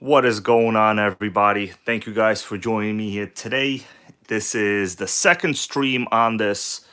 What is going on, everybody? Thank you guys for joining me here today. This is the second stream on this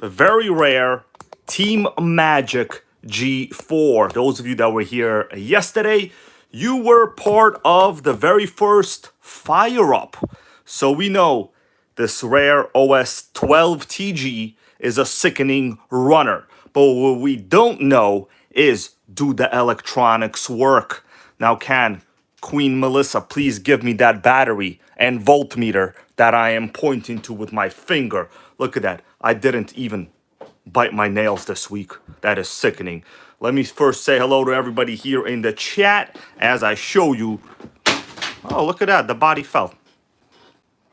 very rare Team Magic G4. Those of you that were here yesterday, you were part of the very first fire up. So we know this rare OS 12 TG is a sickening runner. But what we don't know is, do the electronics work? Now, can Queen Melissa please give me that battery and voltmeter that I am pointing to with my finger? Look at that. I didn't even bite my nails this week. That is sickening. Let me first say hello to everybody here in the chat as I show you. Oh, look at that. The body fell.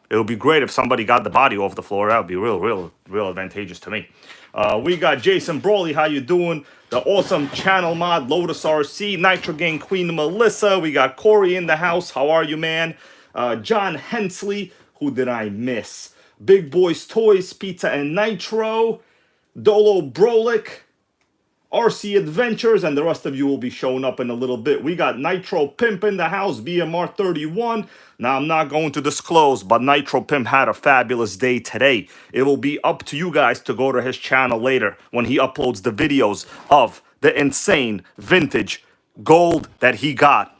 It would be great if somebody got the body off the floor. That would be real advantageous to me. We got Jason Brawley. How you doing? The awesome channel mod, Lotus RC, NItroGang Queen Melissa. We got Corey in the house. How are you, man? John Hensley. Who did I miss? Big Boys Toys, Pizza and Nitro. Dolo Brolic. RC Adventures, and the rest of you will be showing up in a little bit. We got Nitro Pimp in the house, BMR 31. Now, I'm not going to disclose, but Nitro Pimp had a fabulous day today. It will be up to you guys to go to his channel later when he uploads the videos of the insane vintage gold that he got.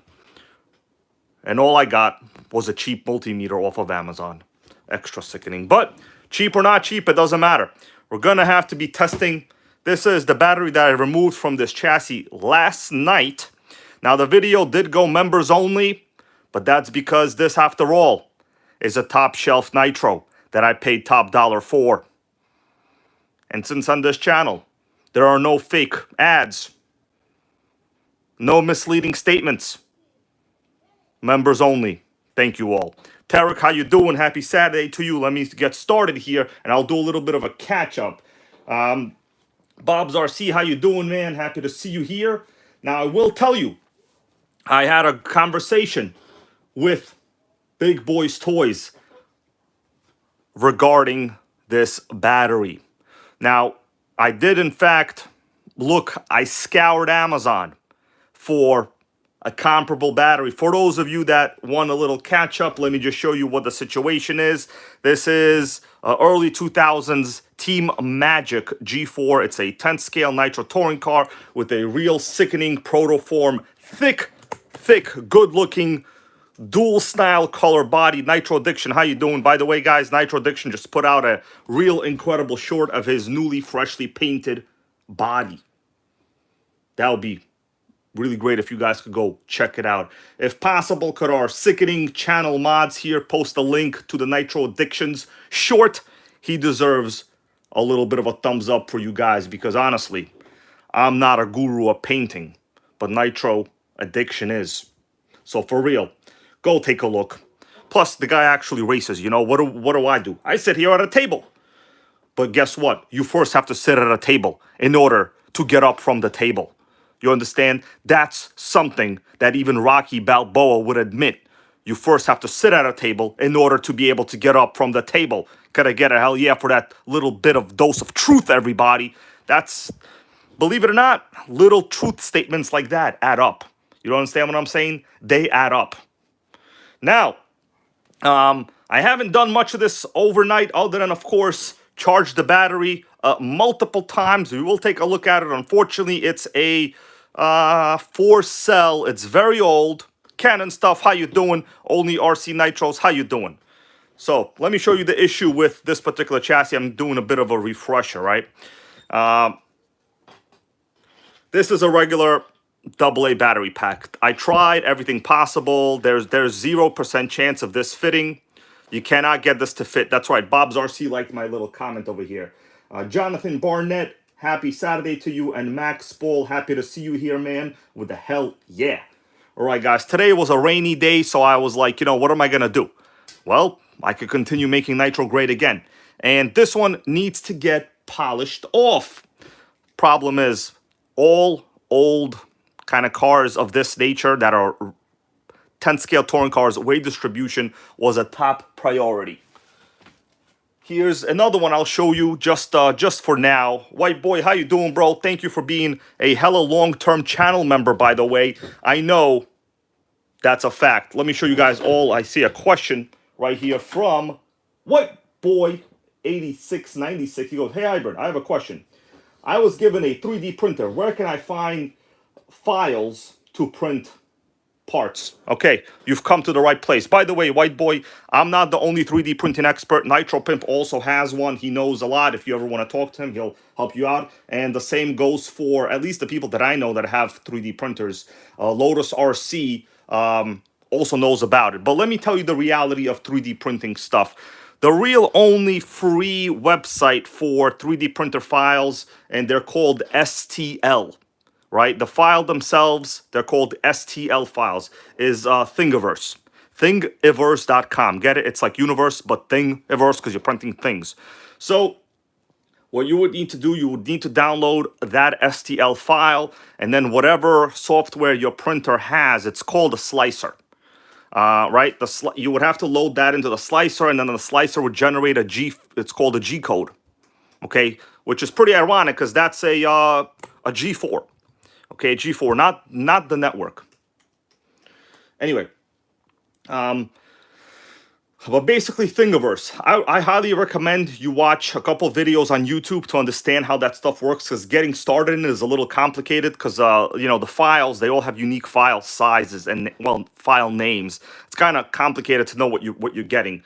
And all I got was a cheap multimeter off of Amazon. Extra sickening. But cheap or not cheap, it doesn't matter. We're going to have to be testing. This is the battery that I removed from this chassis last night. Now, the video did go members only, but that's because this, after all, is a top shelf Nitro that I paid top dollar for. And since on this channel, there are no fake ads, no misleading statements, members only. Thank you all. Tarek, how you doing? Happy Saturday to you. Let me get started here, and I'll do a little bit of a catch-up. Bob's RC, how you doing, man? Happy to see you here. Now, I will tell you, I had a conversation with Big Boys Toys regarding this battery. Now, I did, in fact, I scoured Amazon for a comparable battery. For those of you that want a little catch-up, let me just show you what the situation is. This is early 2000s Team Magic G4. It's a 10 scale nitro touring car with a real sickening protoform, thick, good looking dual style color body. Nitro Addiction, how you doing? By the way, guys, Nitro Addiction just put out a real incredible short of his newly freshly painted body. That would be really great if you guys could go check it out. If possible, could our sickening channel mods here post a link to the Nitro Addictions short? He deserves a little bit of a thumbs up for you guys, because honestly, I'm not a guru of painting, but Nitro Addiction is. So for real, go take a look. Plus, the guy actually races. You know, what do I do? I sit here at a table. But guess what? You first have to sit at a table in order to get up from the table. You understand? That's something that even Rocky Balboa would admit. You first have to sit at a table in order to be able to get up from the table. Gotta get a hell yeah for that little bit of dose of truth, everybody. That's, believe it or not, little truth statements like that add up. You don't understand what I'm saying? They add up. Now, I haven't done much of this overnight other than, of course, charge the battery multiple times. We will take a look at it. Unfortunately, it's a 4-cell. It's very old. Canon stuff, how you doing? Only RC Nitros, how you doing? So, let me show you the issue with this particular chassis. I'm doing a bit of a refresher, right? This is a regular AA battery pack. I tried everything possible. There's 0% chance of this fitting. You cannot get this to fit. That's right. Bob's RC liked my little comment over here. Jonathan Barnett, happy Saturday to you. And Max Paul, happy to see you here, man. With the hell yeah. All right, guys. Today was a rainy day, so I was like, you know, what am I going to do? Well, I could continue making Nitro great again. And this one needs to get polished off. Problem is, all old kind of cars of this nature that are 10 scale touring cars, weight distribution was a top priority. Here's another one I'll show you just for now. White Boy, how you doing, bro? Thank you for being a hella long-term channel member, by the way. I know That's a fact. Let me show you guys all. I see a question right here from What Boy 8696. He goes, hey, Hybrid, I have a question. I was given a 3D printer. Where can I find files to print parts? Okay, you've come to the right place. By the way, White Boy, I'm not the only 3D printing expert. Nitro Pimp also has one. He knows a lot. If you ever want to talk to him, he'll help you out. And the same goes for at least the people that I know that have 3D printers. Lotus RC also knows about it. But let me tell you the reality of 3D printing stuff. The real only free website for 3D printer files, and they're called STL. Right? The file themselves, they're called STL files, is Thingiverse. Thingiverse.com. Get it? It's like universe, but Thingiverse because you're printing things. So what you would need to do, you would need to download that STL file, and then whatever software your printer has, it's called a slicer. Right? You would have to load that into the slicer, and then the slicer would generate a G. It's called a G code. Okay, which is pretty ironic because that's a G4. Okay, G4, not the network. Anyway, but basically Thingiverse. I highly recommend you watch a couple videos on YouTube to understand how that stuff works, because getting started in it is a little complicated because, you know, the files, they all have unique file sizes and, well, file names. It's kind of complicated to know what you're getting.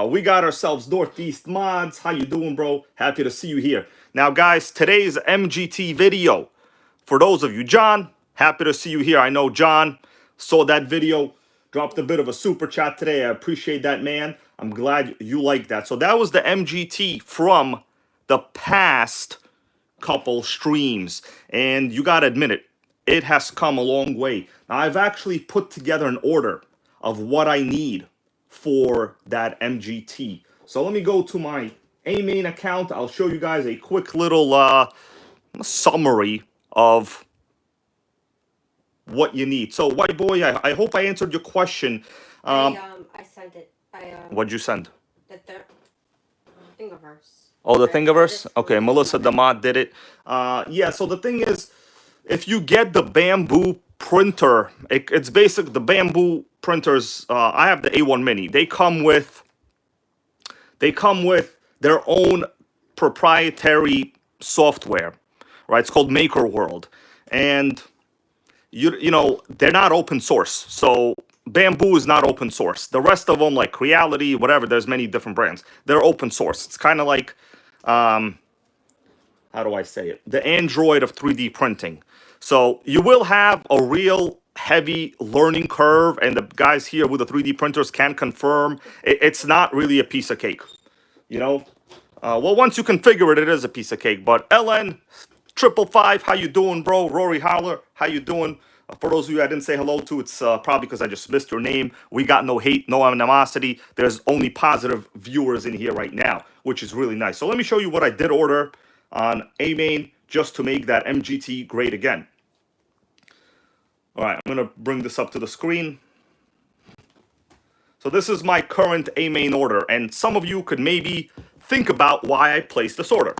We got ourselves Northeast Mods. How you doing, bro? Happy to see you here. Now, guys, today's MGT video. For those of you, John, happy to see you here. I know John saw that video, dropped a bit of a super chat today. I appreciate that, man. I'm glad you like that. So that was the MGT from the past couple streams. And you got to admit it, it has come a long way. Now, I've actually put together an order of what I need for that MGT. So let me go to my A-Main account. I'll show you guys a quick little summary of what you need. So, White Boy, I hope I answered your question. I sent it. What'd you send? The Thingiverse. Oh, the Thingiverse? Okay, Melissa Damod did it. Yeah, so the thing is, if you get the Bamboo printer, it's basic. The Bamboo printers, I have the A1 Mini. They come with their own proprietary software. Right, it's called Maker World, and you know they're not open source. So Bamboo is not open source. The rest of them, like Reality, whatever, there's many different brands. They're open source. It's kind of like, how do I say it? The Android of 3D printing. So you will have a real heavy learning curve, and the guys here with the 3D printers can confirm it's not really a piece of cake. You know, well, once you configure it, it is a piece of cake. But LN 555, how you doing, bro? Rory Howler, how you doing? For those of you I didn't say hello to, it's probably because I just missed your name. We got no hate, no animosity. There's only positive viewers in here right now, which is really nice. So let me show you what I did order on A-Main just to make that MGT great again. All right, I'm going to bring this up to the screen. So this is my current A-Main order, and some of you could maybe think about why I placed this order.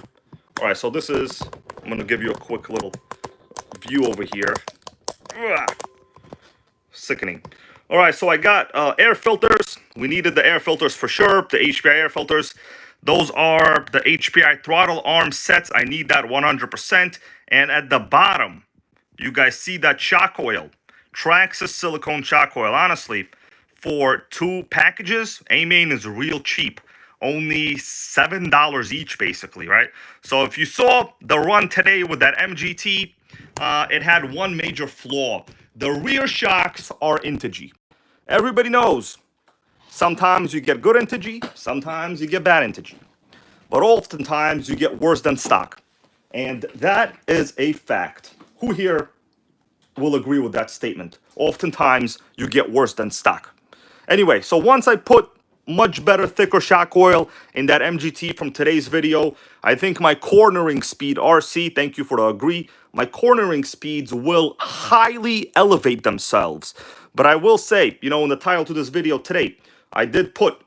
All right, so this is, I'm going to give you a quick little view over here. Ugh. Sickening. All right, so I got air filters. We needed the air filters for sure, the HPI air filters. Those are the HPI throttle arm sets. I need that 100%. And at the bottom, you guys see that shock oil. Traxxas silicone shock oil. Honestly, for 2 packages, A-Main is real cheap. Only $7 each, basically, right? So if you saw the run today with that MGT, it had one major flaw. The rear shocks are Integy. Everybody knows. Sometimes you get good Integy, sometimes you get bad Integy. But oftentimes you get worse than stock. And that is a fact. Who here will agree with that statement? Oftentimes you get worse than stock. Anyway, so once I put much better, thicker shock oil in that MGT from today's video, I think my cornering speed, RC, thank you for the agree, my cornering speeds will highly elevate themselves. But I will say, you know, in the title to this video today, I did put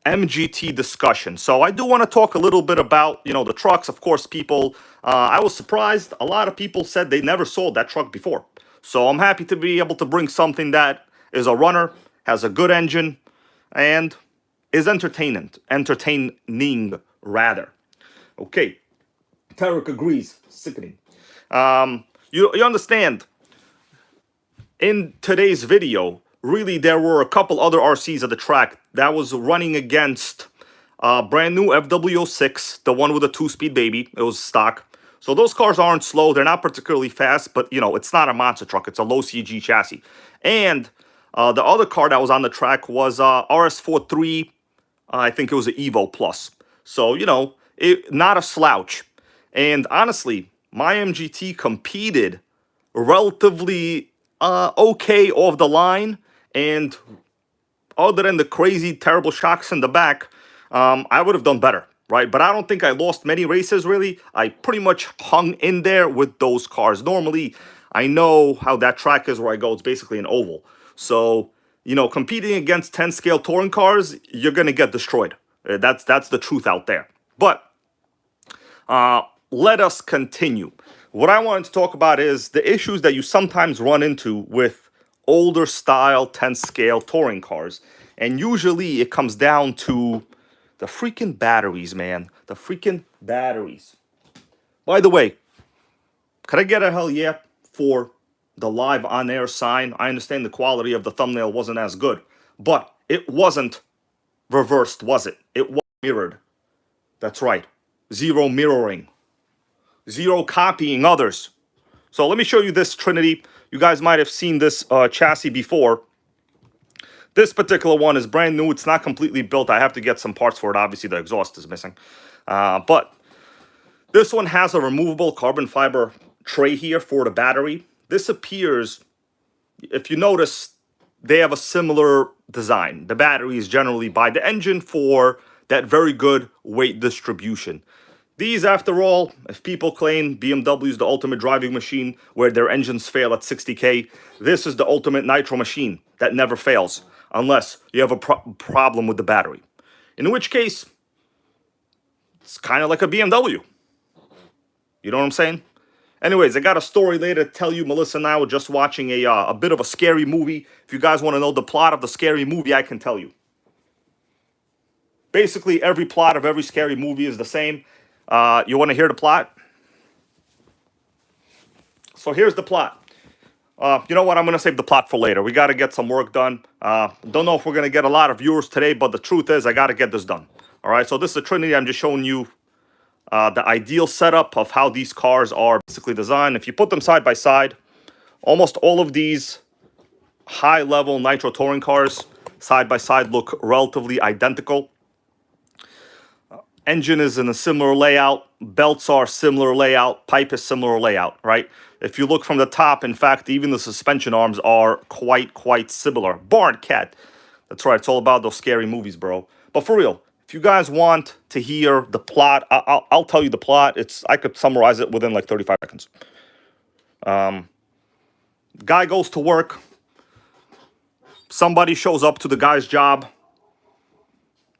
MGT discussion. So I do want to talk a little bit about, you know, the trucks. Of course, people, I was surprised. A lot of people said they never saw that truck before. So I'm happy to be able to bring something that is a runner, has a good engine, and is entertaining rather. Okay, Tarek agrees. Sickening. You understand? In today's video, really there were a couple other RCs at the track that was running against brand new FW06, the one with a 2-speed baby. It was stock. So those cars aren't slow. They're not particularly fast, but you know, it's not a monster truck. It's a low CG chassis. And the other car that was on the track was RS43. I think it was an Evo Plus. So, you know, not a slouch. And honestly, my MGT competed relatively okay off the line. And other than the crazy, terrible shocks in the back, I would have done better, right? But I don't think I lost many races, really. I pretty much hung in there with those cars. Normally, I know how that track is where I go. It's basically an oval. So, you know, competing against 10-scale touring cars, you're going to get destroyed. That's the truth out there. But let us continue. What I wanted to talk about is the issues that you sometimes run into with older style 10-scale touring cars. And usually it comes down to the freaking batteries, man. The freaking batteries. By the way, could I get a hell yeah for the live on-air sign? I understand the quality of the thumbnail wasn't as good, but it wasn't reversed, was it? It was mirrored. That's right. Zero mirroring. Zero copying others. So let me show you this Trinity. You guys might have seen this chassis before. This particular one is brand new. It's not completely built. I have to get some parts for it. Obviously, the exhaust is missing. But this one has a removable carbon fiber tray here for the battery. This appears, if you notice, they have a similar design. The battery is generally by the engine for that very good weight distribution. These, after all, if people claim BMW is the ultimate driving machine where their engines fail at 60K, this is the ultimate nitro machine that never fails unless you have a problem with the battery. In which case, it's kind of like a BMW. You know what I'm saying? Anyways, I got a story later to tell you. Melissa and I were just watching a bit of a scary movie. If you guys want to know the plot of the scary movie, I can tell you. Basically, every plot of every scary movie is the same. You want to hear the plot? So here's the plot. You know what? I'm going to save the plot for later. We got to get some work done. Don't know if we're going to get a lot of viewers today, but the truth is I got to get this done. All right, so this is a Trinity. I'm just showing you the ideal setup of how these cars are basically designed. If you put them side by side, almost all of these high-level nitro touring cars side by side look relatively identical. Engine is in a similar layout. Belts are similar layout. Pipe is similar layout, right? If you look from the top, in fact, even the suspension arms are quite similar. Barn Cat. That's right. It's all about those scary movies, bro. But for real, if you guys want to hear the plot, I'll tell you the plot. I could summarize it within like 35 seconds. Guy goes to work. Somebody shows up to the guy's job.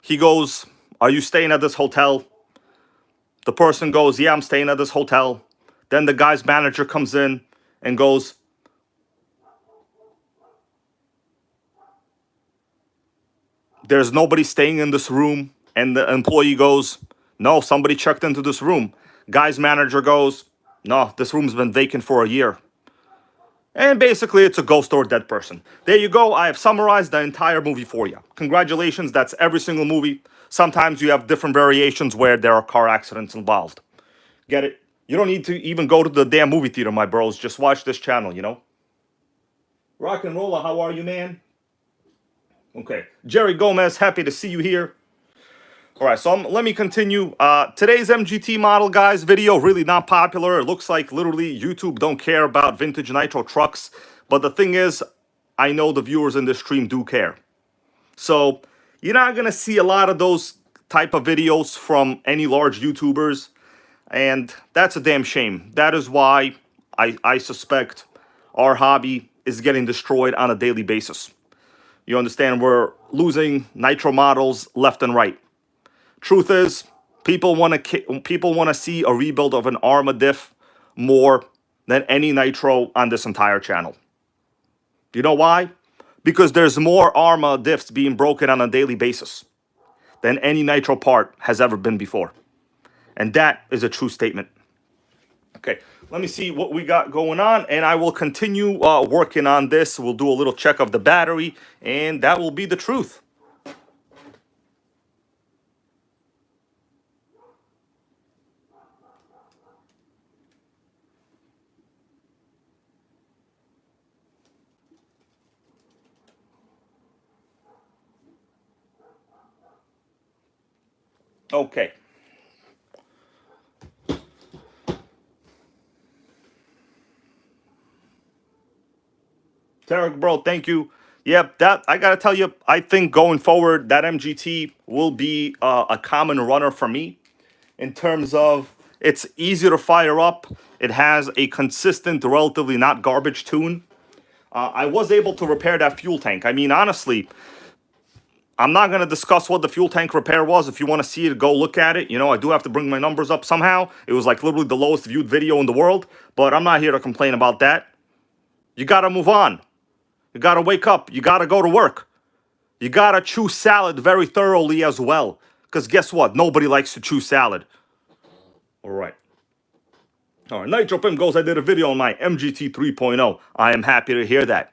He goes, "Are you staying at this hotel?" The person goes, "Yeah, I'm staying at this hotel." Then the guy's manager comes in and goes, "There's nobody staying in this room." And the employee goes, "No, somebody checked into this room." Guy's manager goes, "No, this room's been vacant for a year." And basically, it's a ghost or a dead person. There you go. I have summarized the entire movie for you. Congratulations. That's every single movie. Sometimes you have different variations where there are car accidents involved. Get it? You don't need to even go to the damn movie theater, my bros. Just watch this channel, you know? Rock and Roller, how are you, man? Okay. Jerry Gomez, happy to see you here. All right, so let me continue. Today's MGT model, guys, video, really not popular. It looks like literally YouTube don't care about vintage nitro trucks. But the thing is, I know the viewers in this stream do care. So you're not going to see a lot of those type of videos from any large YouTubers. And that's a damn shame. That is why I suspect our hobby is getting destroyed on a daily basis. You understand? We're losing nitro models left and right. Truth is, people want to see a rebuild of an Arma diff more than any Nitro on this entire channel. You know why? Because there's more ARMA diffs being broken on a daily basis than any Nitro part has ever been before. And that is a true statement. Okay, let me see what we got going on, and I will continue working on this. We'll do a little check of the battery, and that will be the truth. Okay. Tarek, bro, thank you. Yep, that I gotta tell you, I think going forward, that MGT will be a common runner for me in terms of it's easier to fire up. It has a consistent, relatively not garbage tune. I was able to repair that fuel tank. I mean, honestly, I'm not going to discuss what the fuel tank repair was. If you want to see it, go look at it. You know, I do have to bring my numbers up somehow. It was like literally the lowest viewed video in the world. But I'm not here to complain about that. You got to move on. You got to wake up. You got to go to work. You got to chew salad very thoroughly as well. Because guess what? Nobody likes to chew salad. All right. All right. Nitro Pim goes, I did a video on my MGT 3.0. I am happy to hear that.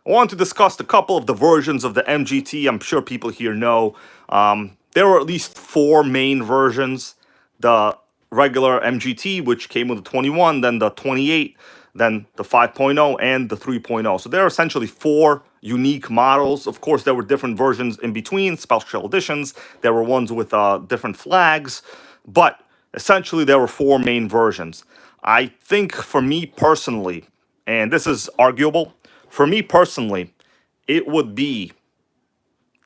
I want to discuss a couple of the versions of the MGT. I'm sure people here know. There were at least 4 main versions. The regular MGT, which came with the 21, then the 28, then the 5.0, and the 3.0. So there are essentially 4 unique models. Of course, there were different versions in between, special editions. There were ones with different flags. But essentially, there were 4 main versions. I think for me personally, and this is arguable, for me personally, it would be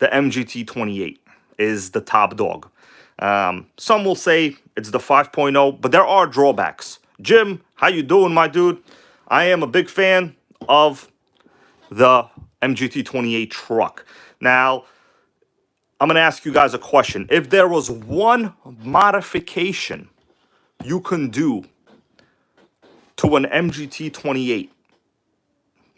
the MGT 28 is the top dog. Some will say it's the 5.0, but there are drawbacks. Jim, how you doing, my dude? I am a big fan of the MGT 28 truck. Now, I'm going to ask you guys a question. If there was one modification you can do to an MGT 28,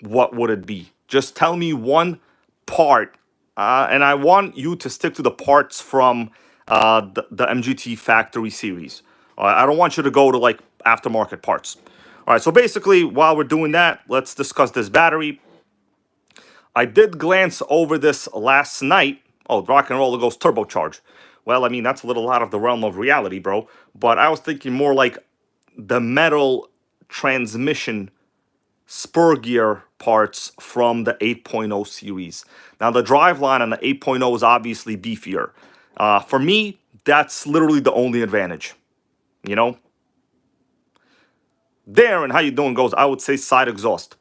what would it be? Just tell me one part, and I want you to stick to the parts from the MGT factory series. I don't want you to go to like aftermarket parts. All right, so basically, while we're doing that, let's discuss this battery. I did glance over this last night. Oh, Rock and Roller goes turbocharged. Well, I mean, that's a little out of the realm of reality, bro. But I was thinking more like the metal transmission spur gear parts from the 8.0 series. Now, the driveline on the 8.0 is obviously beefier. For me, that's literally the only advantage. You know? Darren, how you doing, goes, I would say side exhaust.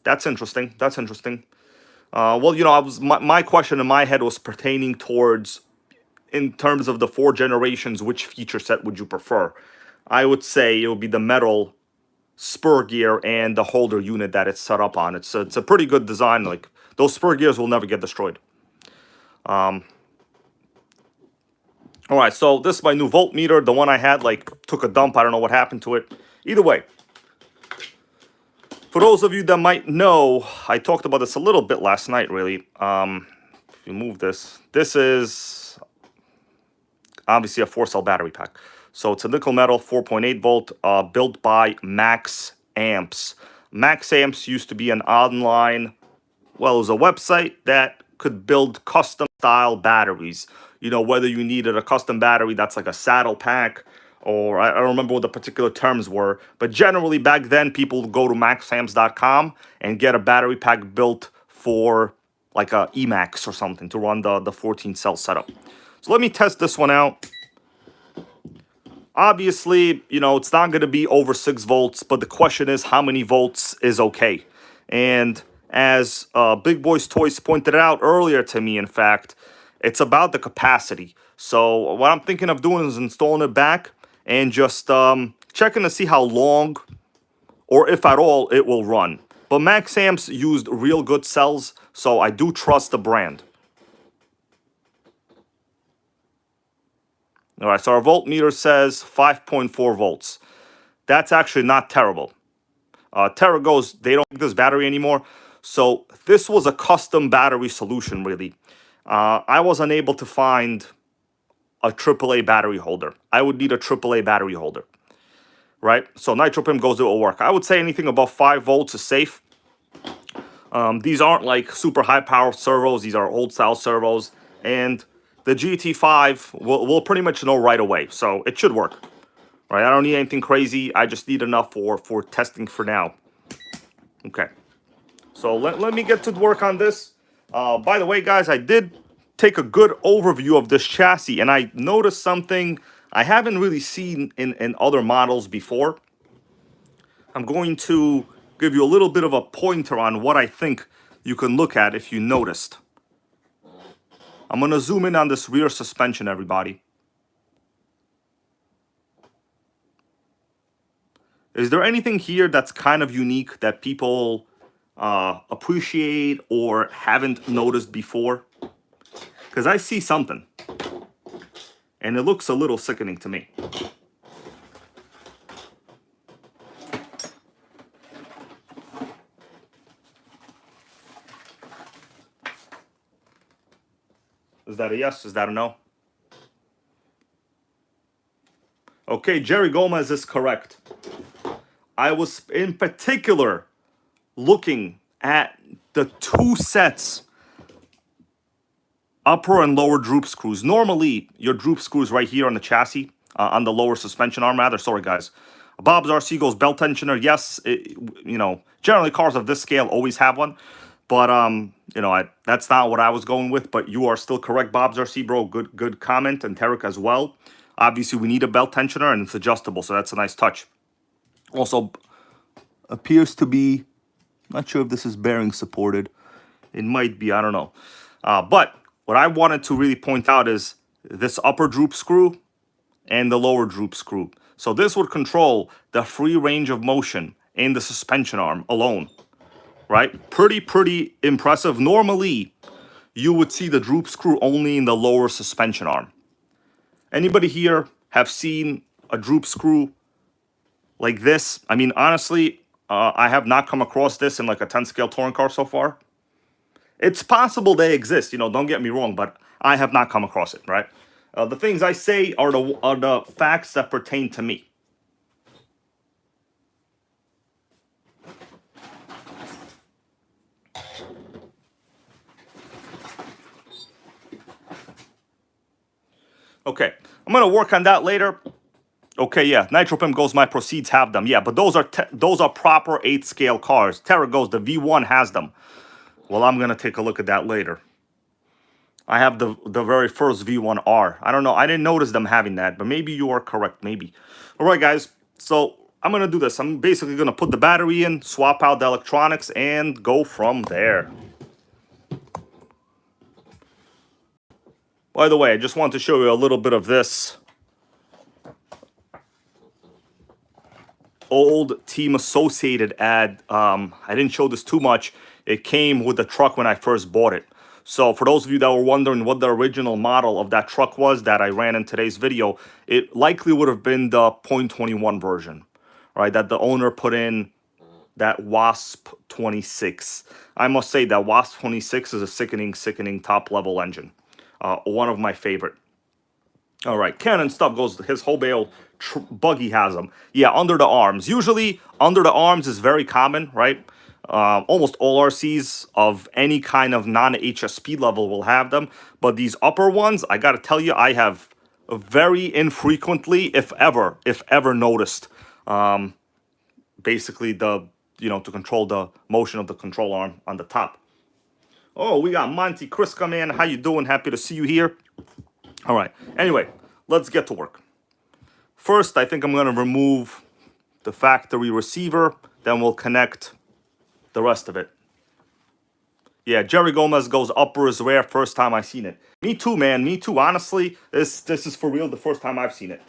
That's interesting. That's interesting. Well, you know, I was my question in my head was pertaining towards, in terms of the 4 generations, which feature set would you prefer? I would say it would be the metal spur gear and the holder unit that it's set up on. It's a pretty good design. Like, those spur gears will never get destroyed. All right, so this is my new voltmeter. The one I had, like, took a dump. I don't know what happened to it. Either way, for those of you that might know, I talked about this a little bit last night, really. If you move this, this is obviously a 4-cell battery pack. So it's a nickel metal 4.8 volt built by Max Amps. Max Amps used to be an online, well, it was a website that could build custom style batteries. You know, whether you needed a custom battery that's like a saddle pack, or I don't remember what the particular terms were, but generally back then people would go to maxamps.com and get a battery pack built for like a Emax or something to run the 14 cell setup. So let me test this one out. Obviously, you know, it's not going to be over 6 volts, but the question is how many volts is okay. And as Big Boys Toys pointed out earlier to me, in fact, it's about the capacity. So what I'm thinking of doing is installing it back and just checking to see how long, or if at all, it will run. But Max Amps used real good cells, so I do trust the brand. All right, so our voltmeter says 5.4 volts. That's actually not terrible. TerraGo's, they don't make this battery anymore. So this was a custom battery solution, really. I was unable to find a AAA battery holder. I would need a AAA battery holder, right? So NitroPim goes, it will work. I would say anything above 5 volts is safe. These aren't like super high power servos. These are old style servos. And the GT5 will pretty much know right away. So it should work, right? I don't need anything crazy. I just need enough for testing for now. Okay. So let me get to work on this. By the way, guys, I did take a good overview of this chassis, and I noticed something I haven't really seen in other models before. I'm going to give you a little bit of a pointer on what I think you can look at if you noticed. I'm going to zoom in on this rear suspension, everybody. Is there anything here that's kind of unique that people appreciate or haven't noticed before? Because I see something, and it looks a little sickening to me. Is that a yes? Is that a no? Okay, Jerry Gomez is correct. I was in particular looking at the two sets, upper and lower droop screws. Normally, your droop screws right here on the chassis, on the lower suspension arm rather. Sorry, guys. Bob's RC goes belt tensioner. Yes, generally cars of this scale always have one. But, that's not what I was going with. But you are still correct, Bob's RC, bro. Good comment. And Tarek as well. Obviously, we need a belt tensioner, and it's adjustable. So that's a nice touch. Also, appears to be, not sure if this is bearing supported. It might be, I don't know. But what I wanted to really point out is this upper droop screw and the lower droop screw. So this would control the free range of motion in the suspension arm alone, right? Pretty impressive. Normally, you would see the droop screw only in the lower suspension arm. Anybody here have seen a droop screw like this? I mean, honestly, I have not come across this in like a 10 scale touring car so far. It's possible they exist, don't get me wrong, but I have not come across it, right? The things I say are the facts that pertain to me. Okay, I'm going to work on that later. Okay, yeah, NitroPim goes, my proceeds have them. Yeah, but those are proper 8 scale cars. Terra goes, the V1 has them. Well, I'm going to take a look at that later. I have the very first V1R. I don't know. I didn't notice them having that, but maybe you are correct. Maybe. All right, guys. So I'm going to do this. I'm basically going to put the battery in, swap out the electronics, and go from there. By the way, I just want to show you a little bit of this old Team Associated ad. I didn't show this too much. It came with the truck when I first bought it. So for those of you that were wondering what the original model of that truck was that I ran in today's video, it likely would have been the .21 version, right? That the owner put in that Wasp 26. I must say that Wasp 26 is a sickening top level engine. One of my favorite. All right, Canon stuff goes, his whole bale buggy has them. Yeah, under the arms. Usually under the arms is very common, right? Almost all RCs of any kind of non-HS speed level will have them. But these upper ones, I got to tell you, I have very infrequently, if ever noticed. Basically, to control the motion of the control arm on the top. Oh, we got Monty Kriska, man. How you doing? Happy to see you here. All right. Anyway, let's get to work. First, I think I'm going to remove the factory receiver. Then we'll connect the rest of it. Yeah, Jerry Gomez goes upper is rare. First time I've seen it. Me too, man. Me too. Honestly, this is for real the first time I've seen it.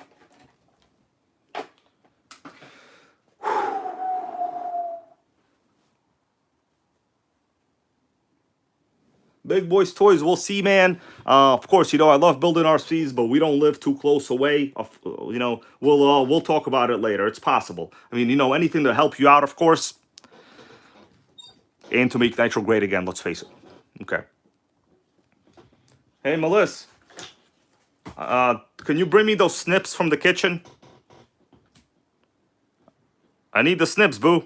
Big Boys Toys, we'll see, man. Of course, you know, I love building RCs, but we don't live too close away. You know, we'll talk about it later. It's possible. I mean, you know, anything to help you out, of course. And to make Nitro great again, let's face it. Okay. Hey, Melissa. Can you bring me those snips from the kitchen? I need the snips, boo.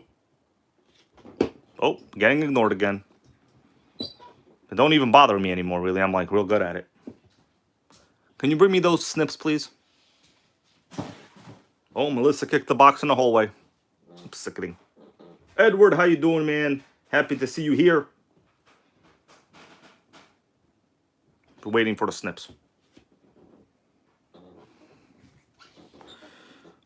Oh, getting ignored again. It don't even bother me anymore, really. I'm like real good at it. Can you bring me those snips, please? Oh, Melissa kicked the box in the hallway. I'm sickening. Edward, how you doing, man? Happy to see you here. We're waiting for the snips.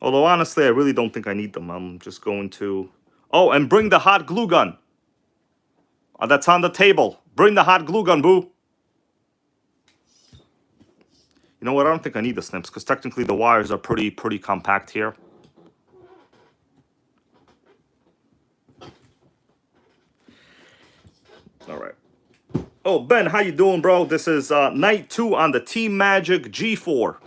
Although, honestly, I really don't think I need them. I'm just going to... Oh, and bring the hot glue gun. That's on the table. Bring the hot glue gun, boo. You know what? I don't think I need the snips, because technically the wires are pretty compact here. All right. Oh, Ben, how you doing, bro? This is night 2 on the Team Magic G4.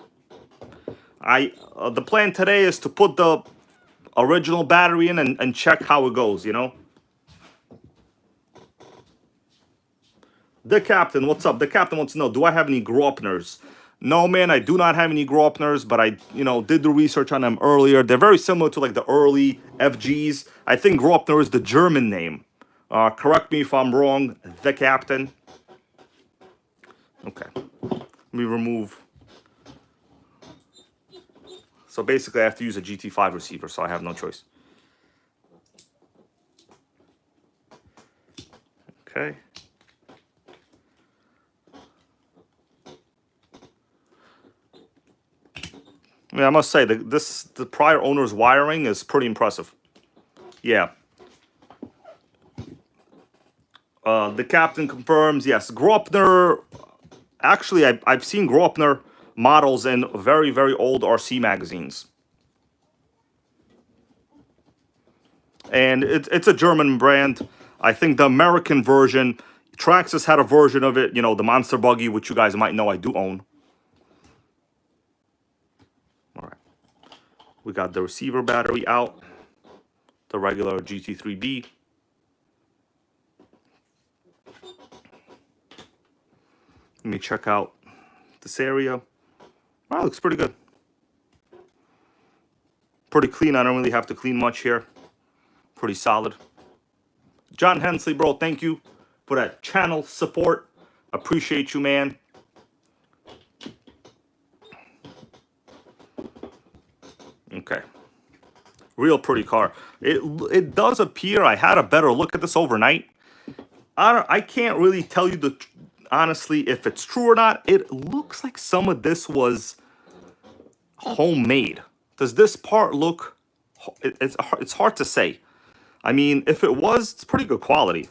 The plan today is to put the original battery in and check how it goes, you know? The Captain, what's up? The Captain wants to know, do I have any Gropners? No, man, I do not have any Gropners, but I, you know, did the research on them earlier. They're very similar to, like, the early FGs. I think Gropner is the German name. Correct me if I'm wrong, the Captain. Okay. Let me remove... So basically, I have to use a GT5 receiver, so I have no choice. Okay. I mean, I must say, the prior owner's wiring is pretty impressive. Yeah. The Captain confirms, yes, Gropner... Actually, I've seen Gropner models in very, very old RC magazines. And it's a German brand. I think the American version, Traxxas had a version of it, you know, the Monster Buggy, which you guys might know I do own. All right. We got the receiver battery out. The regular GT3B. Let me check out this area. Wow, looks pretty good. Pretty clean. I don't really have to clean much here. Pretty solid. John Hensley, bro, thank you for that channel support. Appreciate you, man. Okay. Real pretty car. It does appear, I had a better look at this overnight. I can't really tell you honestly if it's true or not. It looks like some of this was homemade. Does this part look... It's hard to say. I mean, if it was, it's pretty good quality.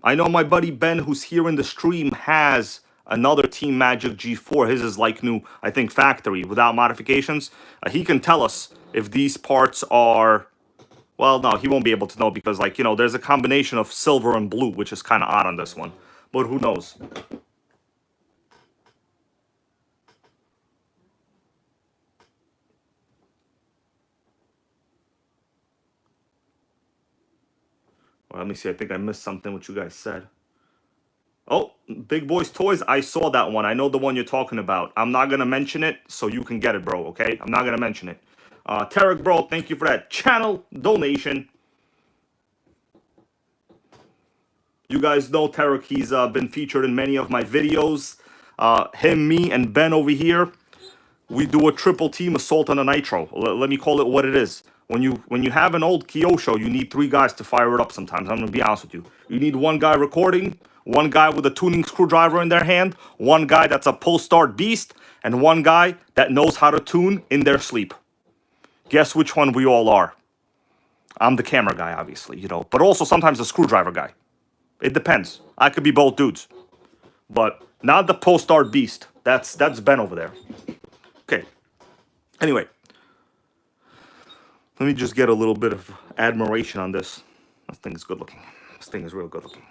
I know my buddy Ben, who's here in the stream, has another Team Magic G4. His is like new, I think, factory, without modifications. He can tell us if these parts are... Well, no, he won't be able to know because, like, you know, there's a combination of silver and blue, which is kind of odd on this one. But who knows? Well, let me see. I think I missed something what you guys said. Oh, Big Boys Toys. I saw that one. I know the one you're talking about. I'm not going to mention it, so you can get it, bro, okay? I'm not going to mention it. Tarek, bro, thank you for that channel donation. You guys know Tarek. He's been featured in many of my videos. Him, me, and Ben over here. We do a triple team assault on a Nitro. Let me call it what it is. When you have an old Kyosho, you need 3 guys to fire it up sometimes. I'm going to be honest with you. You need 1 guy recording, 1 guy with a tuning screwdriver in their hand, 1 guy that's a pull-start beast, and 1 guy that knows how to tune in their sleep. Guess which one we all are. I'm the camera guy, obviously, you know, but also sometimes the screwdriver guy. It depends. I could be both dudes. But not the pull-start beast. That's Ben over there. Okay. Anyway. Let me just get a little bit of admiration on this. This thing is good looking. This thing is real good looking.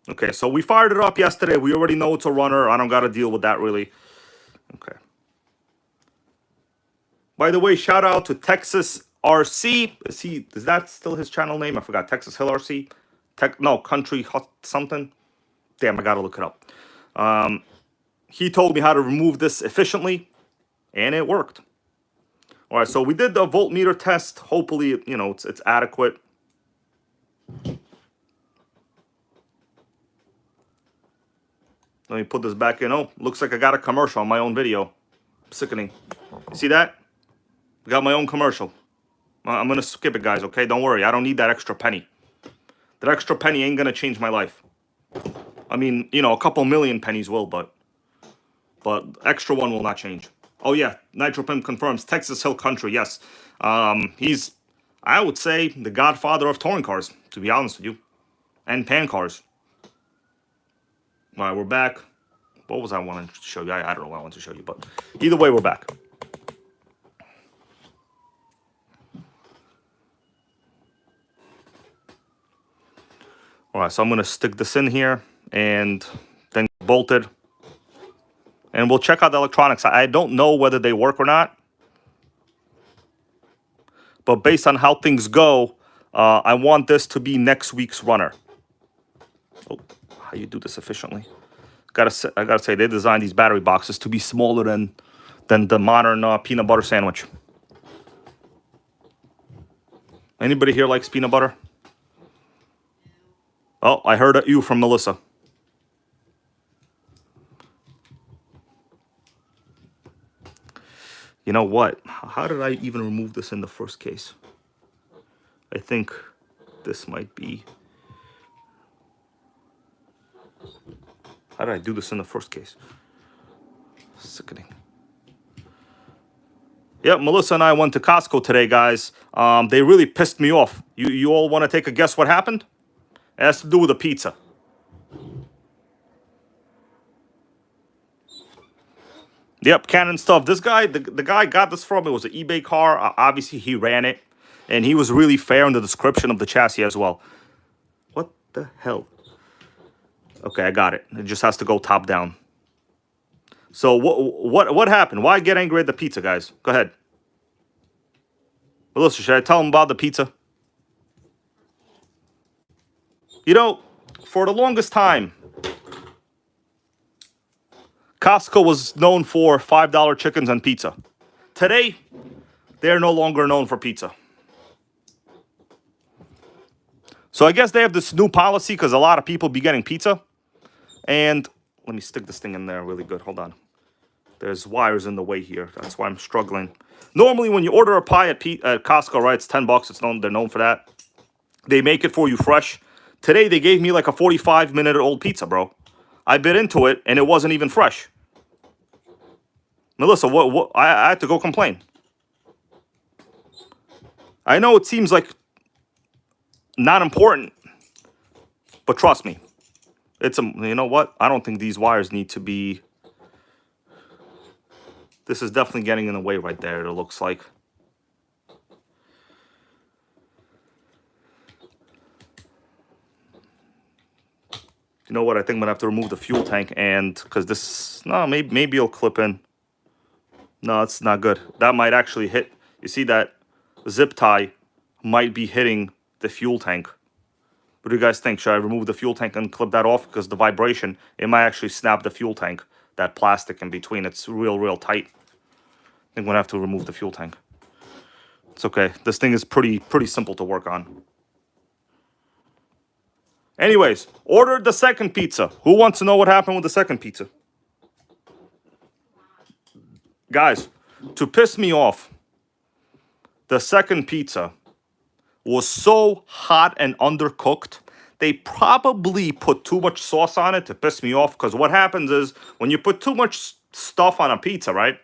Okay, so we fired it up yesterday. We already know it's a runner. I don't got to deal with that really. Okay. By the way, shout out to Texas RC. Is that still his channel name? I forgot. Texas Hill RC. No, Country Hot something. Damn, I gotta look it up. He told me how to remove this efficiently, and it worked. All right, so we did the voltmeter test. Hopefully, you know, it's adequate. Let me put this back in. Oh, looks like I got a commercial on my own video. Sickening. See that? I got my own commercial. I'm gonna skip it, guys, okay? Don't worry, I don't need that extra penny. That extra penny ain't gonna change my life. I mean, you know, a couple million pennies will, but extra one will not change. Oh yeah, Nitro Pimp confirms Texas Hill Country. Yes, he's, I would say, the godfather of touring cars, to be honest with you, and pan cars. All right, we're back. What was I wanting to show you? I don't know what I wanted to show you, but either way, we're back. All right, so I'm gonna stick this in here and then bolt it. And we'll check out the electronics. I don't know whether they work or not. But based on how things go, I want this to be next week's runner. Oh, how you do this efficiently? I gotta say, they designed these battery boxes to be smaller than the modern peanut butter sandwich. Anybody here likes peanut butter? Oh, I heard a ew from Melissa. You know what? How did I even remove this in the first case? I think this might be... How did I do this in the first case? Sickening. Yep, Melissa and I went to Costco today, guys. They really pissed me off. You all want to take a guess what happened? It has to do with a pizza. Yep, Canon stuff. This guy, the guy got this from, it was an eBay car. Obviously, he ran it. And he was really fair in the description of the chassis as well. What the hell? Okay, I got it. It just has to go top down. So what happened? Why get angry at the pizza, guys? Go ahead. Melissa, should I tell him about the pizza? You know, for the longest time, Costco was known for $5 chickens and pizza. Today, they're no longer known for pizza. So I guess they have this new policy because a lot of people be getting pizza. And let me stick this thing in there really good. Hold on. There's wires in the way here. That's why I'm struggling. Normally, when you order a pie at Costco, right, it's $10. They're known for that. They make it for you fresh. Today, they gave me like a 45-minute-old pizza, bro. I bit into it, and it wasn't even fresh. Melissa, what? I had to go complain. I know it seems like not important, but trust me. It's you know what? I don't think these wires need to be... This is definitely getting in the way right there, it looks like. You know what? I think I'm gonna have to remove the fuel tank, and because this, no, maybe it'll clip in. No, it's not good. That might actually hit. You see that zip tie might be hitting the fuel tank. What do you guys think? Should I remove the fuel tank and clip that off? Because the vibration, it might actually snap the fuel tank. That plastic in between, it's real tight. I think I'm gonna have to remove the fuel tank. It's okay. This thing is pretty simple to work on. Anyways, ordered the second pizza. Who wants to know what happened with the second pizza? Guys, to piss me off, the second pizza was so hot and undercooked. They probably put too much sauce on it to piss me off. Because what happens is when you put too much stuff on a pizza, right?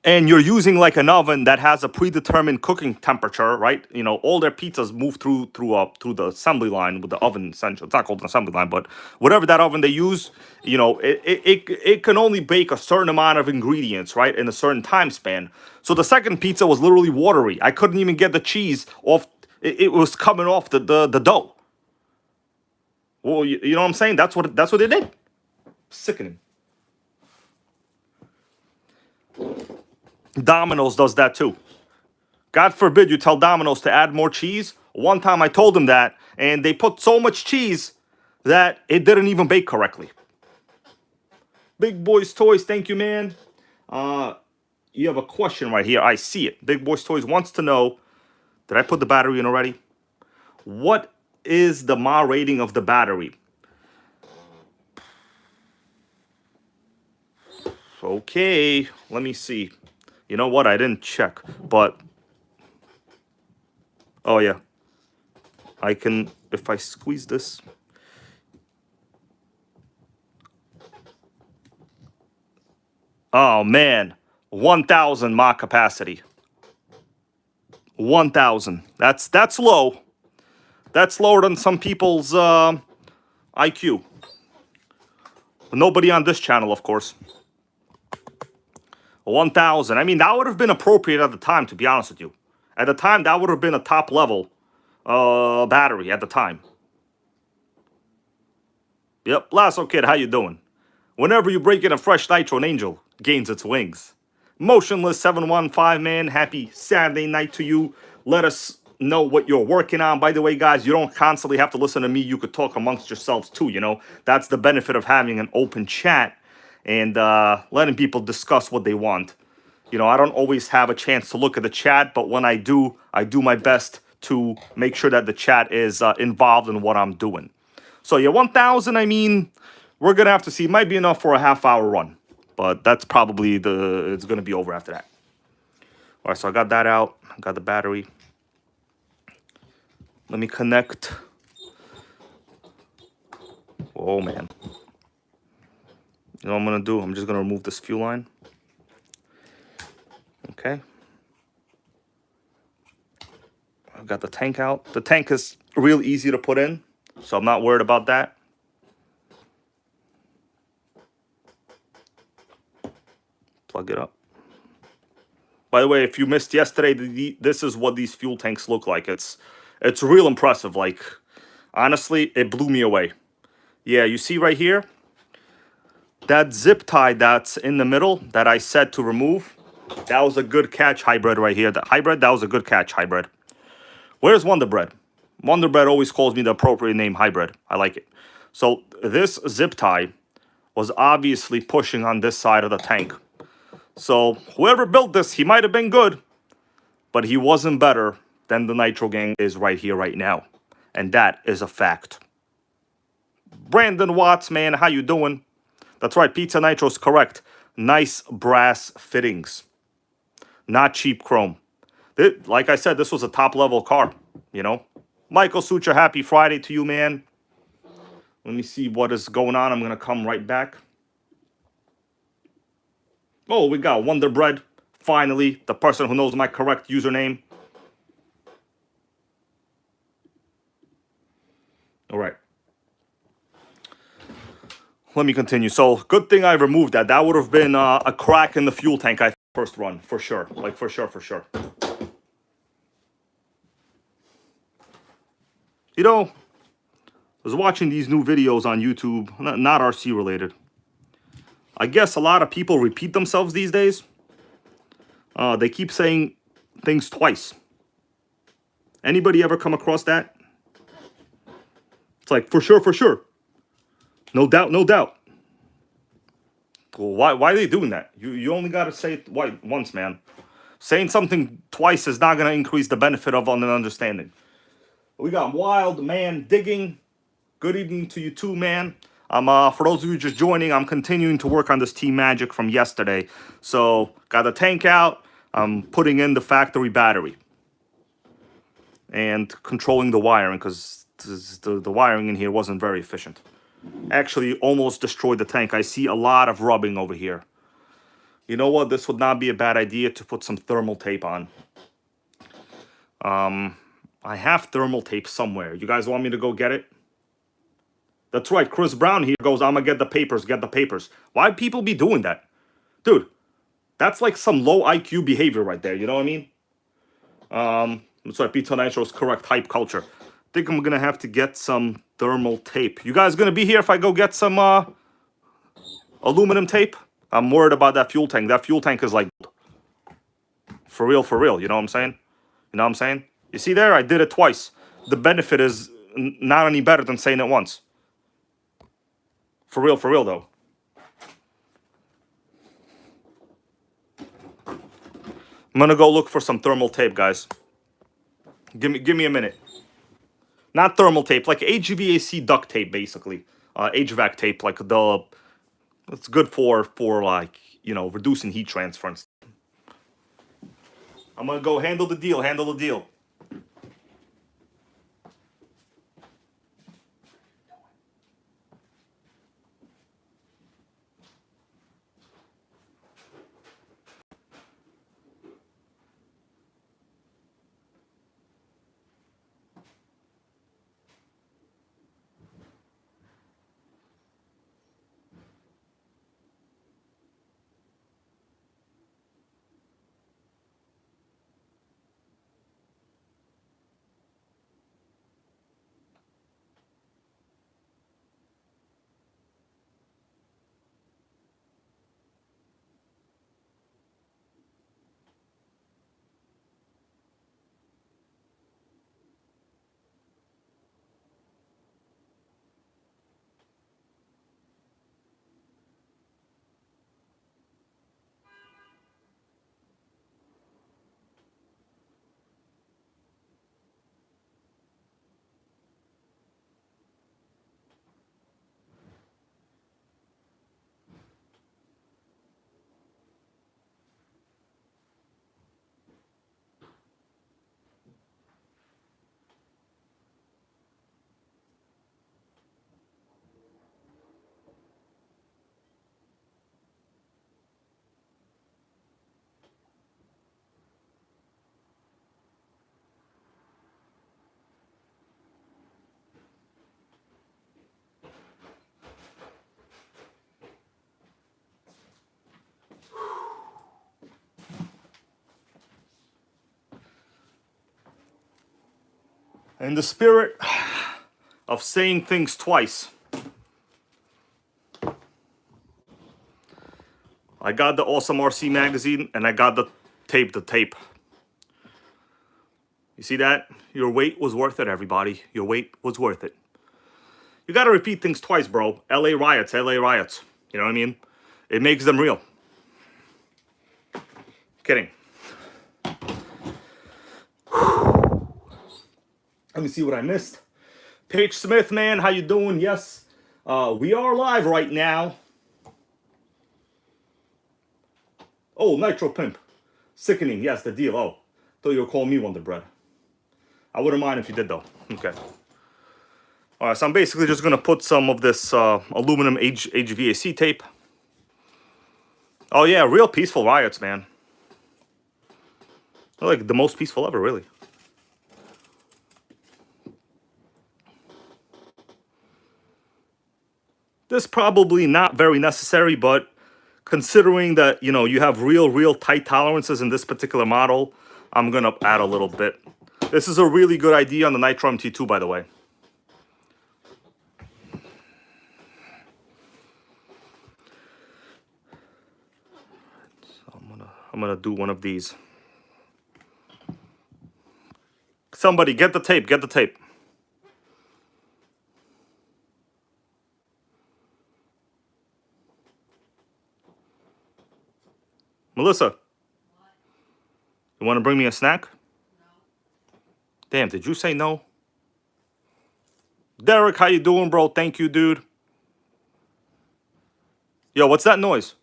And you're using like an oven that has a predetermined cooking temperature, right? You know, all their pizzas move through the assembly line with the oven. Essentially, it's not called an assembly line, but whatever that oven they use, you know, it can only bake a certain amount of ingredients, right, in a certain time span. So the second pizza was literally watery. I couldn't even get the cheese off. It was coming off the dough. Well, you know what I'm saying? That's what they did. Sickening. Domino's does that too. God forbid you tell Domino's to add more cheese. One time I told them that, and they put so much cheese that it didn't even bake correctly. Big Boys Toys, thank you, man. You have a question right here. I see it. Big Boys Toys wants to know, did I put the battery in already? What is the mAh rating of the battery? Okay, let me see. You know what? I didn't check, but... Oh, yeah. I can... If I squeeze this... Oh, man. 1,000 mAh capacity. 1,000. That's low. That's lower than some people's IQ. Nobody on this channel, of course. 1,000. I mean, that would have been appropriate at the time, to be honest with you. At the time, that would have been a top level battery at the time. Yep, Lasso Kid, how you doing? Whenever you break in a fresh Nitro, an angel gains its wings. Motionless 715, man, happy Saturday night to you. Let us know what you're working on. By the way, guys, you don't constantly have to listen to me. You could talk amongst yourselves too, you know. That's the benefit of having an open chat and letting people discuss what they want. You know, I don't always have a chance to look at the chat, but when I do my best to make sure that the chat is involved in what I'm doing. So yeah, 1,000, I mean, we're going to have to see. It might be enough for a half-hour run, but that's probably it's going to be over after that. All right, so I got that out. I got the battery. Let me connect. Oh, man. You know what I'm going to do? I'm just going to remove this fuel line. Okay. I got the tank out. The tank is real easy to put in, so I'm not worried about that. Plug it up. By the way, if you missed yesterday, this is what these fuel tanks look like. It's real impressive. Like, honestly, it blew me away. Yeah, you see right here? That zip tie that's in the middle that I said to remove, that was a good catch, Hybrid, right here. That was a good catch, Hybrid. Where's Wonder Bread? Wonder Bread always calls me the appropriate name, Hybrid. I like it. So this zip tie was obviously pushing on this side of the tank. So whoever built this, he might have been good, but he wasn't better than the NItroGang is right here, right now. And that is a fact. Brandon Watts, man, how you doing? That's right, Pizza Nitro's correct. Nice brass fittings. Not cheap chrome. Like I said, this was a top-level car, you know? Michael Sucha, happy Friday to you, man. Let me see what is going on. I'm going to come right back. Oh, we got Wonder Bread. Finally, the person who knows my correct username. All right. Let me continue. So, good thing I removed that. That would have been a crack in the fuel tank, I think, first run, for sure. Like, for sure, for sure. You know, I was watching these new videos on YouTube, not RC related. I guess a lot of people repeat themselves these days. They keep saying things twice. Anybody ever come across that? It's like, for sure, for sure. No doubt, no doubt. Well, why are they doing that? You only got to say it once, man. Saying something twice is not going to increase the benefit of an understanding. We got Wild Man Digging. Good evening to you too, man. For those of you just joining, I'm continuing to work on this Team Magic from yesterday. So, got the tank out. I'm putting in the factory battery. And controlling the wiring, because the wiring in here wasn't very efficient. Actually, almost destroyed the tank. I see a lot of rubbing over here. You know what? This would not be a bad idea to put some thermal tape on. I have thermal tape somewhere. You guys want me to go get it? That's right. Chris Brown here goes, I'm going to get the papers, get the papers. Why people be doing that? Dude, that's like some low IQ behavior right there. You know what I mean? That's right. Pizza Nitro is correct. Hype culture. think I'm gonna have to get some thermal tape. You guys gonna be here if I go get some aluminum tape? I'm worried about that fuel tank. That fuel tank is like for real. You know what I'm saying? You know what I'm saying? You see there? I did it twice. The benefit is not any better than saying it once. For real though. I'm gonna go look for some thermal tape, guys. Give me a minute. Not thermal tape, like HVAC duct tape, basically. HVAC tape, like it's good for like, you know, reducing heat transfer and stuff. I'm gonna go handle the deal. In the spirit of saying things twice, I got the Awesome RC magazine and I got the tape. You see that? Your wait was worth it, everybody. Your wait was worth it. You gotta repeat things twice, bro. LA riots. You know what I mean? It makes them real. Kidding. Let me see what I missed. Paige Smith, man, how you doing? Yes, we are live right now. Oh, Nitro Pimp. Sickening, yes, the deal. Oh, thought you were calling me Wonder Bread. I wouldn't mind if you did, though. Okay. All right, so I'm basically just going to put some of this aluminum HVAC tape. Oh, yeah, real peaceful riots, man. They're like the most peaceful ever, really. This probably not very necessary, but considering that, you know, you have real tight tolerances in this particular model, I'm going to add a little bit. This is a really good idea on the Nitro MT2, by the way. So I'm gonna do one of these. Somebody get the tape, Melissa, you want to bring me a snack? No. Damn, did you say no? Derek, how you doing, bro? Thank you, dude. Yo, what's that noise?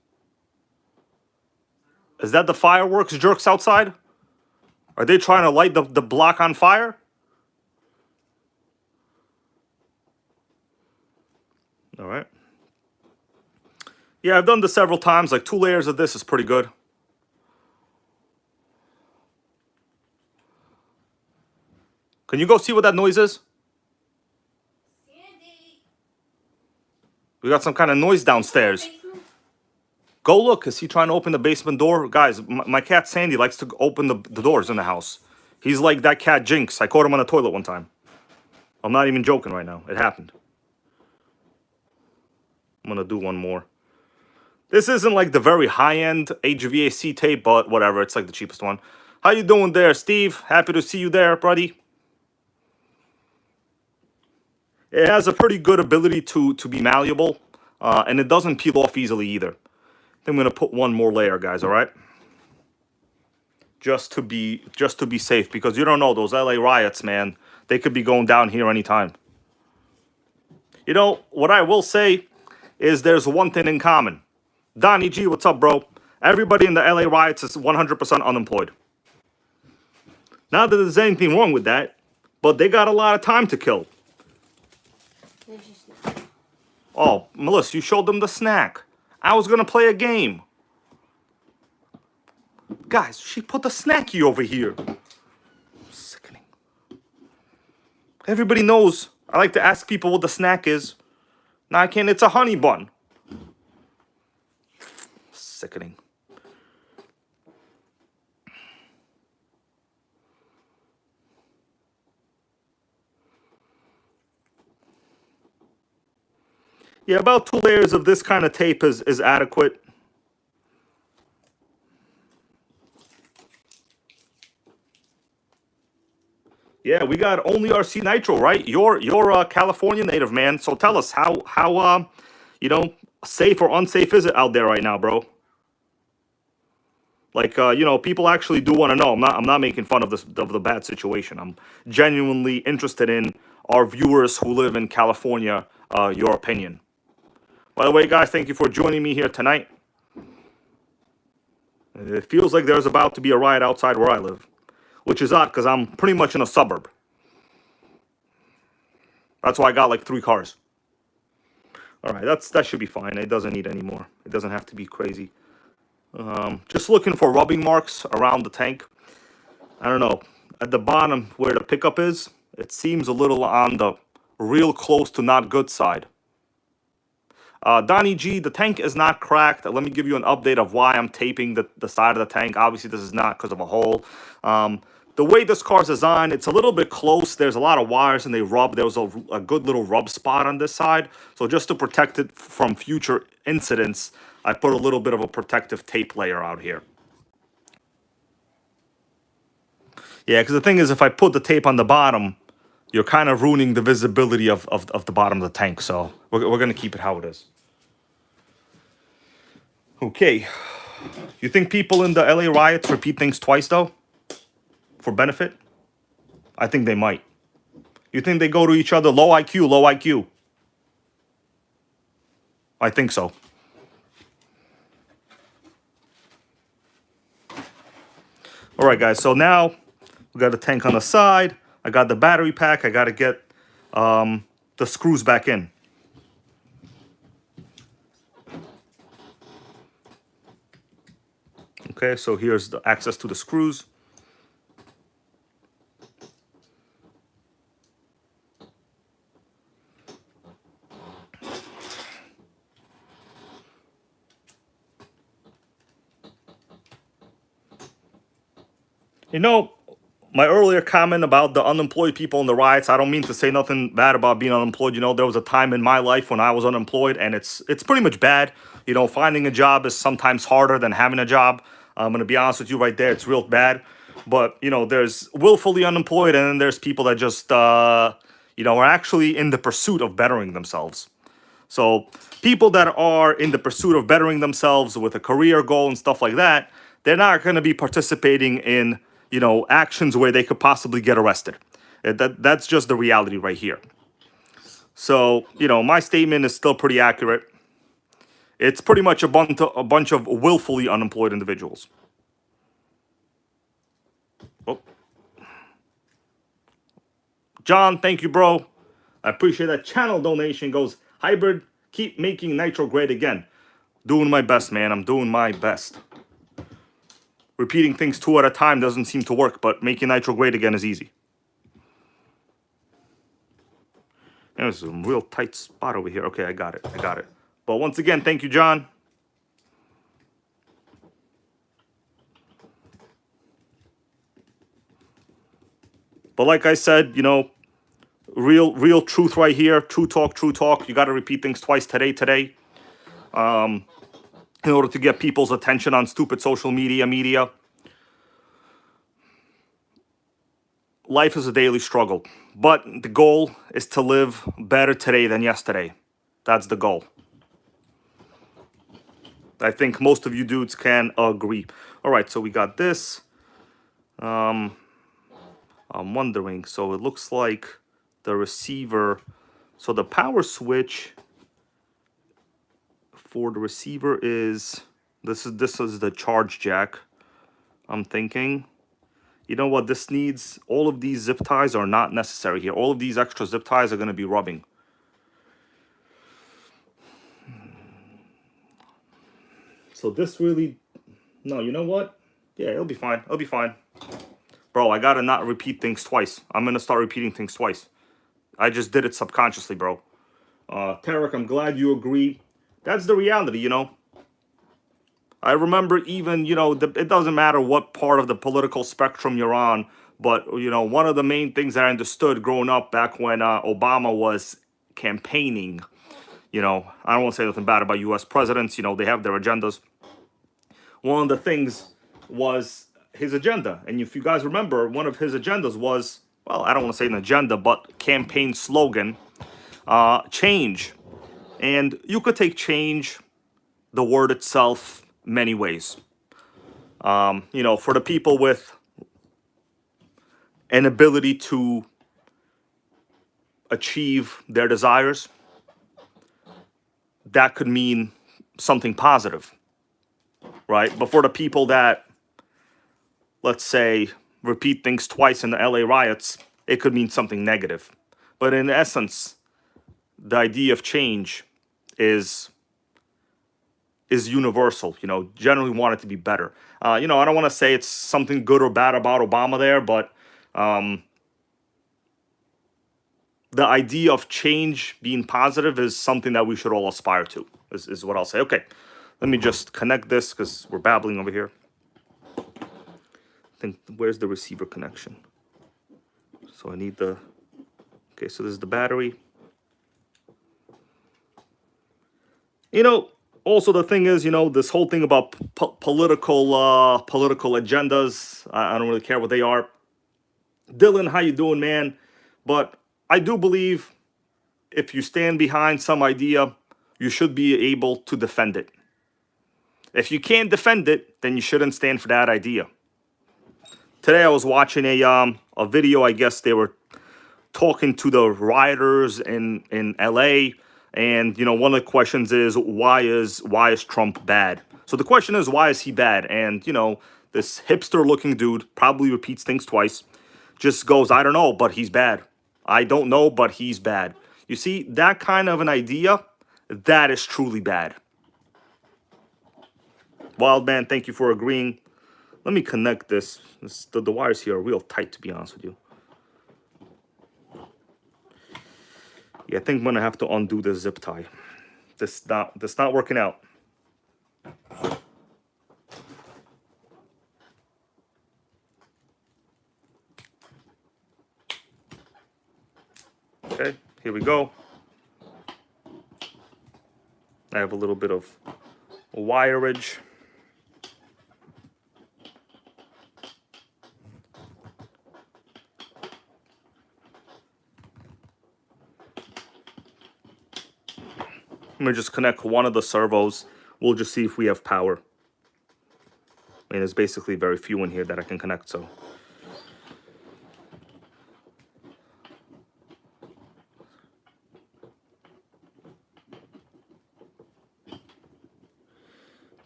Is that the fireworks jerks outside? Are they trying to light the block on fire? All right. Yeah, I've done this several times. Like 2 layers of this is pretty good. Can you go see what that noise is? Sandy. We got some kind of noise downstairs. Go look. Is he trying to open the basement door? Guys, my cat Sandy likes to open the doors in the house. He's like that cat Jinx. I caught him on the toilet one time. I'm not even joking right now. It happened. I'm going to do one more. This isn't like the very high-end HVAC tape, but whatever. It's like the cheapest one. How you doing there, Steve? Happy to see you there, buddy. It has a pretty good ability to be malleable, and it doesn't peel off easily either. I'm going to put one more layer, guys, all right? Just to be safe, because you don't know, those LA riots, man. They could be going down here anytime. You know, what I will say is there's one thing in common. Donnie G, what's up, bro? Everybody in the LA riots is 100% unemployed. Not that there's anything wrong with that, but they got a lot of time to kill. There's just not. Oh, Melissa, you showed them the snack. I was going to play a game. Guys, she put the snacky over here. Sickening. Everybody knows I like to ask people what the snack is. Now I can't, it's a honey bun. Sickening. Yeah, about 2 layers of this kind of tape is adequate. Yeah, we got only RC Nitro, right? You're a California native, man. So tell us how you know, safe or unsafe is it out there right now, bro? Like you know, people actually do want to know. I'm not making fun of the bad situation. I'm genuinely interested in our viewers who live in California, your opinion. By the way, guys, thank you for joining me here tonight. It feels like there's about to be a riot outside where I live, which is odd because I'm pretty much in a suburb. That's why I got like 3 cars. All right, that should be fine. It doesn't need any more. It doesn't have to be crazy. Just looking for rubbing marks around the tank. I don't know. At the bottom where the pickup is, it seems a little on the real close to not good side. Donnie G, the tank is not cracked. Let me give you an update of why I'm taping the side of the tank. Obviously, this is not because of a hole. The way this car's designed, it's a little bit close. There's a lot of wires and they rub. There was a good little rub spot on this side. So just to protect it from future incidents, I put a little bit of a protective tape layer out here. Yeah, because the thing is, if I put the tape on the bottom, you're kind of ruining the visibility of the bottom of the tank. So we're going to keep it how it is. Okay. You think people in the LA riots repeat things twice, though? For benefit? I think they might. You think they go to each other, low IQ, low IQ? I think so. All right, guys. So now we got the tank on the side. I got the battery pack. I got to get the screws back in. Okay, so here's the access to the screws. You know, my earlier comment about the unemployed people in the riots, I don't mean to say nothing bad about being unemployed. You know, there was a time in my life when I was unemployed, and it's pretty much bad. You know, finding a job is sometimes harder than having a job. I'm going to be honest with you right there. It's real bad. But, you know, there's willfully unemployed, and then there's people that just, you know, are actually in the pursuit of bettering themselves. So people that are in the pursuit of bettering themselves with a career goal and stuff like that, they're not going to be participating in, you know, actions where they could possibly get arrested. That's just the reality right here. So, you know, my statement is still pretty accurate. It's pretty much a bunch of willfully unemployed individuals. Oh. John, thank you, bro. I appreciate that channel donation. Goes, hybrid, keep making Nitro great again. Doing my best, man. I'm doing my best. Repeating things 2 at a time doesn't seem to work, but making Nitro great again is easy. There's a real tight spot over here. Okay, I got it. But once again, thank you, John. But like I said, you know, real truth right here. True talk, true talk. You got to repeat things twice today. In order to get people's attention on stupid social media. Life is a daily struggle, but the goal is to live better today than yesterday. That's the goal. I think most of you dudes can agree. All right, so we got this. I'm wondering, so it looks like the receiver, so the power switch for the receiver is, this is the charge jack. I'm thinking, you know what, this needs, all of these zip ties are not necessary here. All of these extra zip ties are going to be rubbing. So this really, no, you know what? Yeah, it'll be fine. It'll be fine. Bro, I gotta not repeat things twice. I'm gonna start repeating things twice. I just did it subconsciously, bro. Tarek, I'm glad you agree. That's the reality, you know. I remember even, you know, it doesn't matter what part of the political spectrum you're on, but, you know, one of the main things that I understood growing up back when Obama was campaigning, you know, I don't want to say nothing bad about U.S. presidents, you know, they have their agendas. One of the things was his agenda. And if you guys remember, one of his agendas was, well, I don't want to say an agenda, but campaign slogan, change. And you could take change, the word itself, many ways. You know, for the people with an ability to achieve their desires, that could mean something positive, right? But for the people that, let's say, repeat things twice in the LA riots, it could mean something negative. But in essence, the idea of change is universal. You know, generally want it to be better. You know, I don't want to say it's something good or bad about Obama there, but the idea of change being positive is something that we should all aspire to, is what I'll say. Okay, let me just connect this because we're babbling over here. I think, where's the receiver connection? So I need the, okay, so this is the battery. You know, also the thing is, you know, this whole thing about political agendas, I don't really care what they are. Dylan, how you doing, man? But I do believe if you stand behind some idea, you should be able to defend it. If you can't defend it, then you shouldn't stand for that idea. Today I was watching a video. I guess they were talking to the rioters in LA, and you know, one of the questions is why is Trump bad? So the question is, why is he bad? And you know, this hipster looking dude probably repeats things twice, just goes, I don't know, but he's bad. I don't know, but he's bad. You see, that kind of an idea, that is truly bad. Wildman, thank you for agreeing. Let me connect this. The wires here are real tight, to be honest with you. Yeah, I think I'm gonna have to undo this zip tie. This not working out. Okay, here we go. I have a little bit of wireage. Let me just connect one of the servos. We'll just see if we have power. I mean, there's basically very few in here that I can connect, so.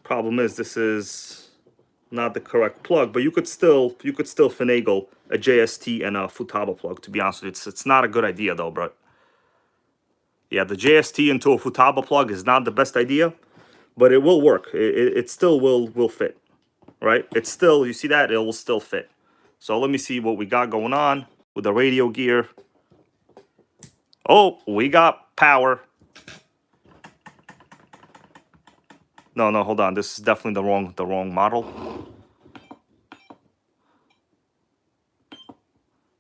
Problem is, this is not the correct plug, but you could still finagle a JST and a Futaba plug. To be honest with you, it's not a good idea though, bro. Yeah, the JST into a Futaba plug is not the best idea, but it will work. It still will fit, right? It's still, you see that? It will still fit. So let me see what we got going on with the radio gear. Oh, we got power. No, hold on. This is definitely the wrong model.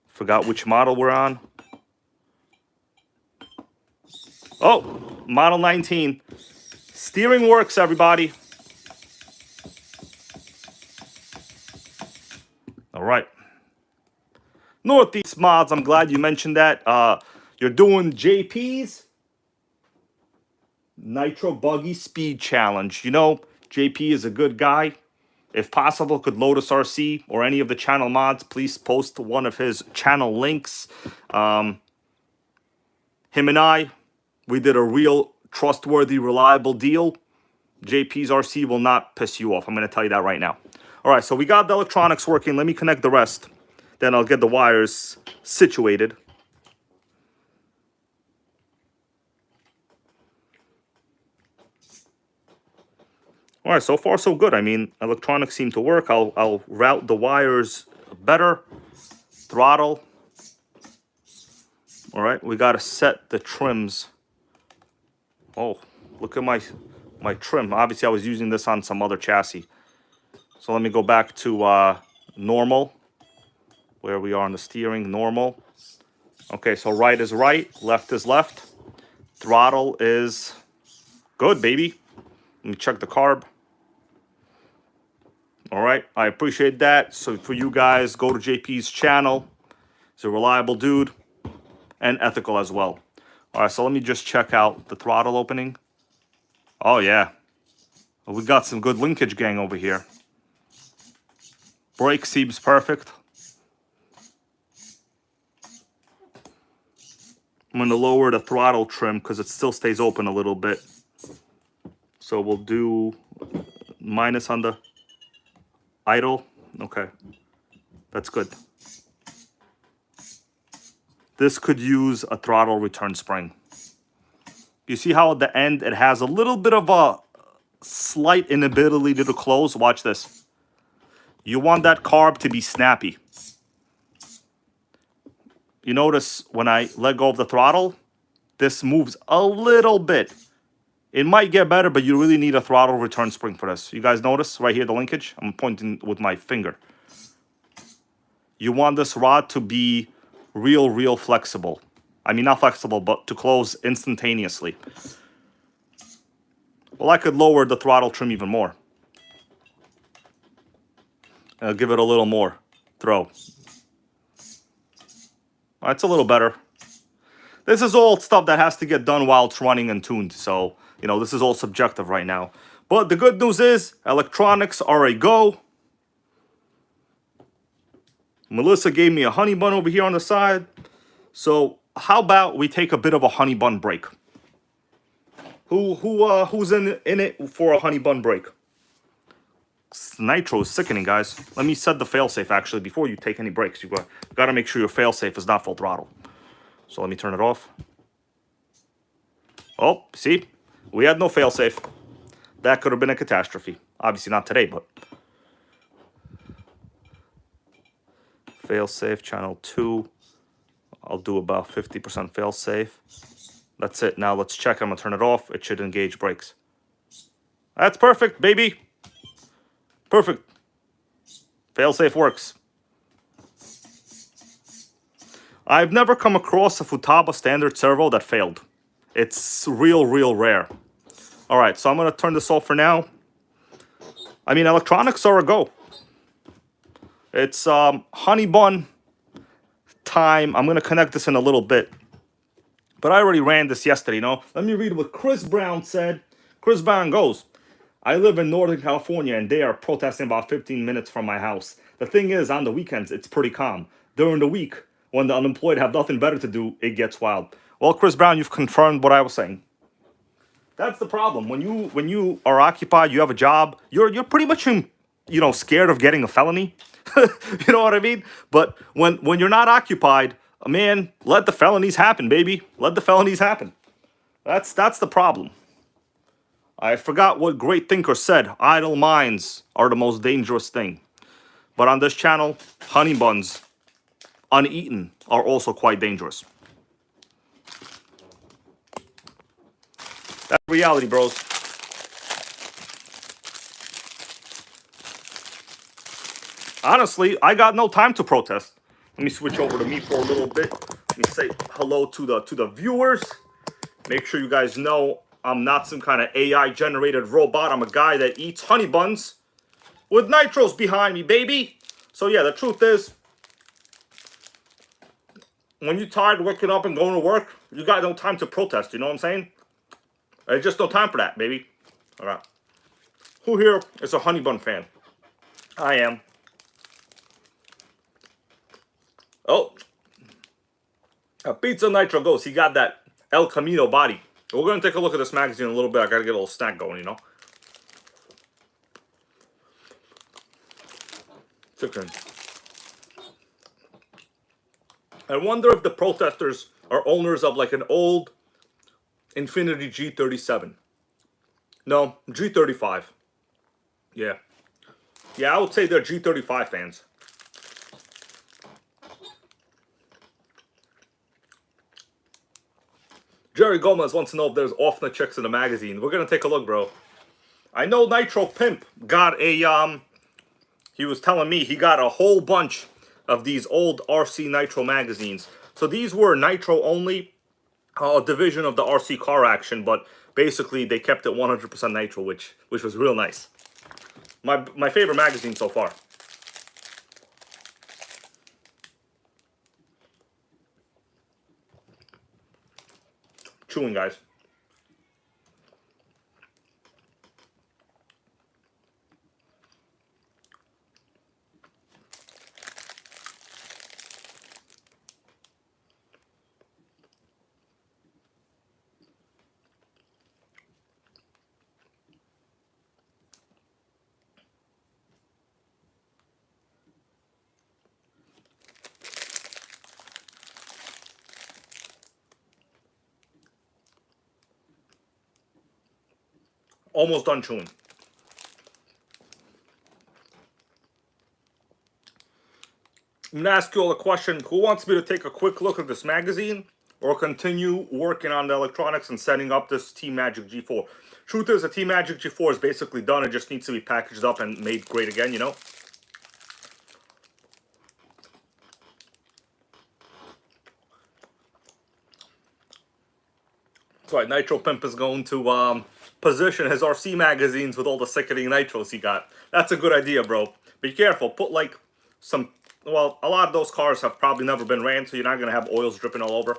Forgot which model we're on. Oh, Model 19. Steering works, everybody. All right. Northeast Mods, I'm glad you mentioned that. You're doing JP's Nitro Buggy Speed Challenge. You know, JP is a good guy. If possible, could Lotus RC or any of the channel mods, please post one of his channel links. Him and I, we did a real trustworthy, reliable deal. JP's RC will not piss you off. I'm going to tell you that right now. All right, so we got the electronics working. Let me connect the rest. Then I'll get the wires situated. All right, so far so good. I mean, electronics seem to work. I'll route the wires better. Throttle. All right, we got to set the trims. Oh, look at my trim. Obviously, I was using this on some other chassis. So let me go back to normal, where we are on the steering, normal. Okay, so right is right, left is left. Throttle is good, baby. Let me check the carb. All right, I appreciate that. So for you guys, go to JP's channel. He's a reliable dude and ethical as well. All right, so let me just check out the throttle opening. Oh, yeah. We got some good linkage gang over here. Brake seems perfect. I'm going to lower the throttle trim because it still stays open a little bit. So we'll do minus on the idle. Okay, that's good. This could use a throttle return spring. You see how at the end it has a little bit of a slight inability to close? Watch this. You want that carb to be snappy. You notice when I let go of the throttle, this moves a little bit. It might get better, but you really need a throttle return spring for this. You guys notice right here the linkage? I'm pointing with my finger. You want this rod to be real flexible. I mean, not flexible, but to close instantaneously. Well, I could lower the throttle trim even more. I'll give it a little more throw. That's a little better. This is all stuff that has to get done while it's running and tuned. So, you know, this is all subjective right now. But the good news is electronics are a go. Melissa gave me a honey bun over here on the side. So how about we take a bit of a honey bun break? Who's in it for a honey bun break? Nitro is sickening, guys. Let me set the failsafe actually before you take any breaks. You got to make sure your failsafe is not full throttle. So let me turn it off. Oh, see? We had no failsafe. That could have been a catastrophe. Obviously not today, but. Failsafe, channel 2. I'll do about 50% failsafe. That's it. Now let's check. I'm going to turn it off. It should engage brakes. That's perfect, baby. Perfect. Failsafe works. I've never come across a Futaba standard servo that failed. It's real rare. All right, so I'm going to turn this off for now. I mean, electronics are a go. It's honey bun time. I'm going to connect this in a little bit. But I already ran this yesterday, you know. Let me read what Chris Brown said. Chris Brown goes, I live in Northern California, and they are protesting about 15 minutes from my house. The thing is, on the weekends, it's pretty calm. During the week, when the unemployed have nothing better to do, it gets wild. Well, Chris Brown, you've confirmed what I was saying. That's the problem. When you are occupied, you have a job, you're pretty much, scared of getting a felony. You know what I mean? But when you're not occupied, man, let the felonies happen, baby. Let the felonies happen. That's the problem. I forgot what great thinker said. Idle minds are the most dangerous thing. But on this channel, honey buns, uneaten, are also quite dangerous. That's reality, bros. Honestly, I got no time to protest. Let me switch over to me for a little bit. Let me say hello to the viewers. Make sure you guys know I'm not some kind of AI-generated robot. I'm a guy that eats honey buns with nitros behind me, baby. So yeah, the truth is, when you're tired of waking up and going to work, you got no time to protest, you know what I'm saying? There's just no time for that, baby. All right. Who here is a honey bun fan? I am. Oh, a Pizza Nitro Ghost. He got that El Camino body. We're going to take a look at this magazine in a little bit. I got to get a little snack going, you know? Chicken. I wonder if the protesters are owners of like an old Infinity G37. No, G35. Yeah. Yeah, I would say they're G35 fans. Jerry Gomez wants to know if there's off-the chicks in the magazine. We're going to take a look, bro. I know Nitro Pimp got a, he was telling me he got a whole bunch of these old RC Nitro magazines. So these were Nitro only, a division of the RC car action, but basically they kept it 100% Nitro, which was real nice. My favorite magazine so far. Chewing, guys. Almost done chewing. I'm gonna ask you all a question. Who wants me to take a quick look at this magazine or continue working on the electronics and setting up this Team Magic G4? Truth is, the Team Magic G4 is basically done. It just needs to be packaged up and made great again, you know? That's right, Nitro Pimp is going to position his RC magazines with all the sickening nitros he got. That's a good idea, bro. Be careful. Put like some... Well, a lot of those cars have probably never been ran, so you're not going to have oils dripping all over.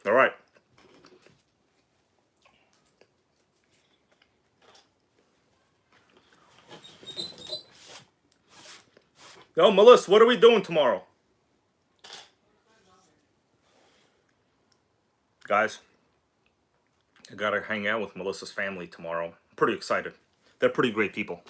All right. Yo, Melissa, what are we doing tomorrow? Guys, I gotta hang out with Melissa's family tomorrow. I'm pretty excited. They're pretty great people.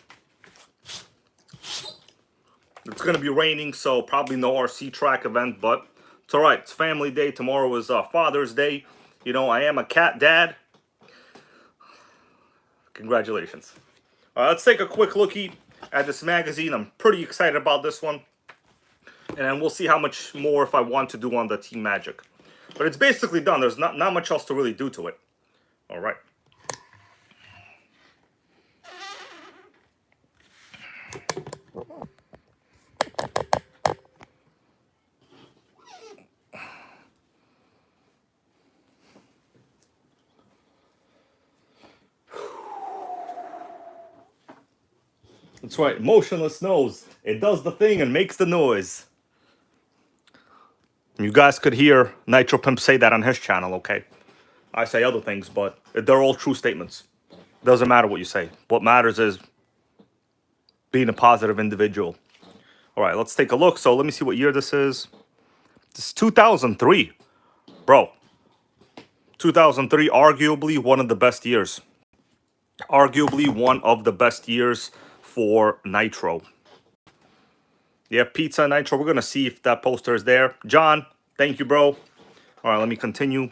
It's gonna be raining, so probably no RC track event, but it's alright. It's family day. Tomorrow is Father's Day. You know, I am a cat dad. Congratulations. Let's take a quick looky at this magazine. I'm pretty excited about this one. And then we'll see how much more if I want to do on the Team Magic. But it's basically done. There's not much else to really do to it. All right. That's right. Motionless nose. It does the thing and makes the noise. You guys could hear Nitro Pimp say that on his channel, okay? I say other things, but they're all true statements. Doesn't matter what you say. What matters is being a positive individual. All right, let's take a look. So let me see what year this is. This is 2003. Bro, 2003, arguably one of the best years. Arguably one of the best years for Nitro. Yeah, Pizza Nitro. We're going to see if that poster is there. John, thank you, bro. All right, let me continue.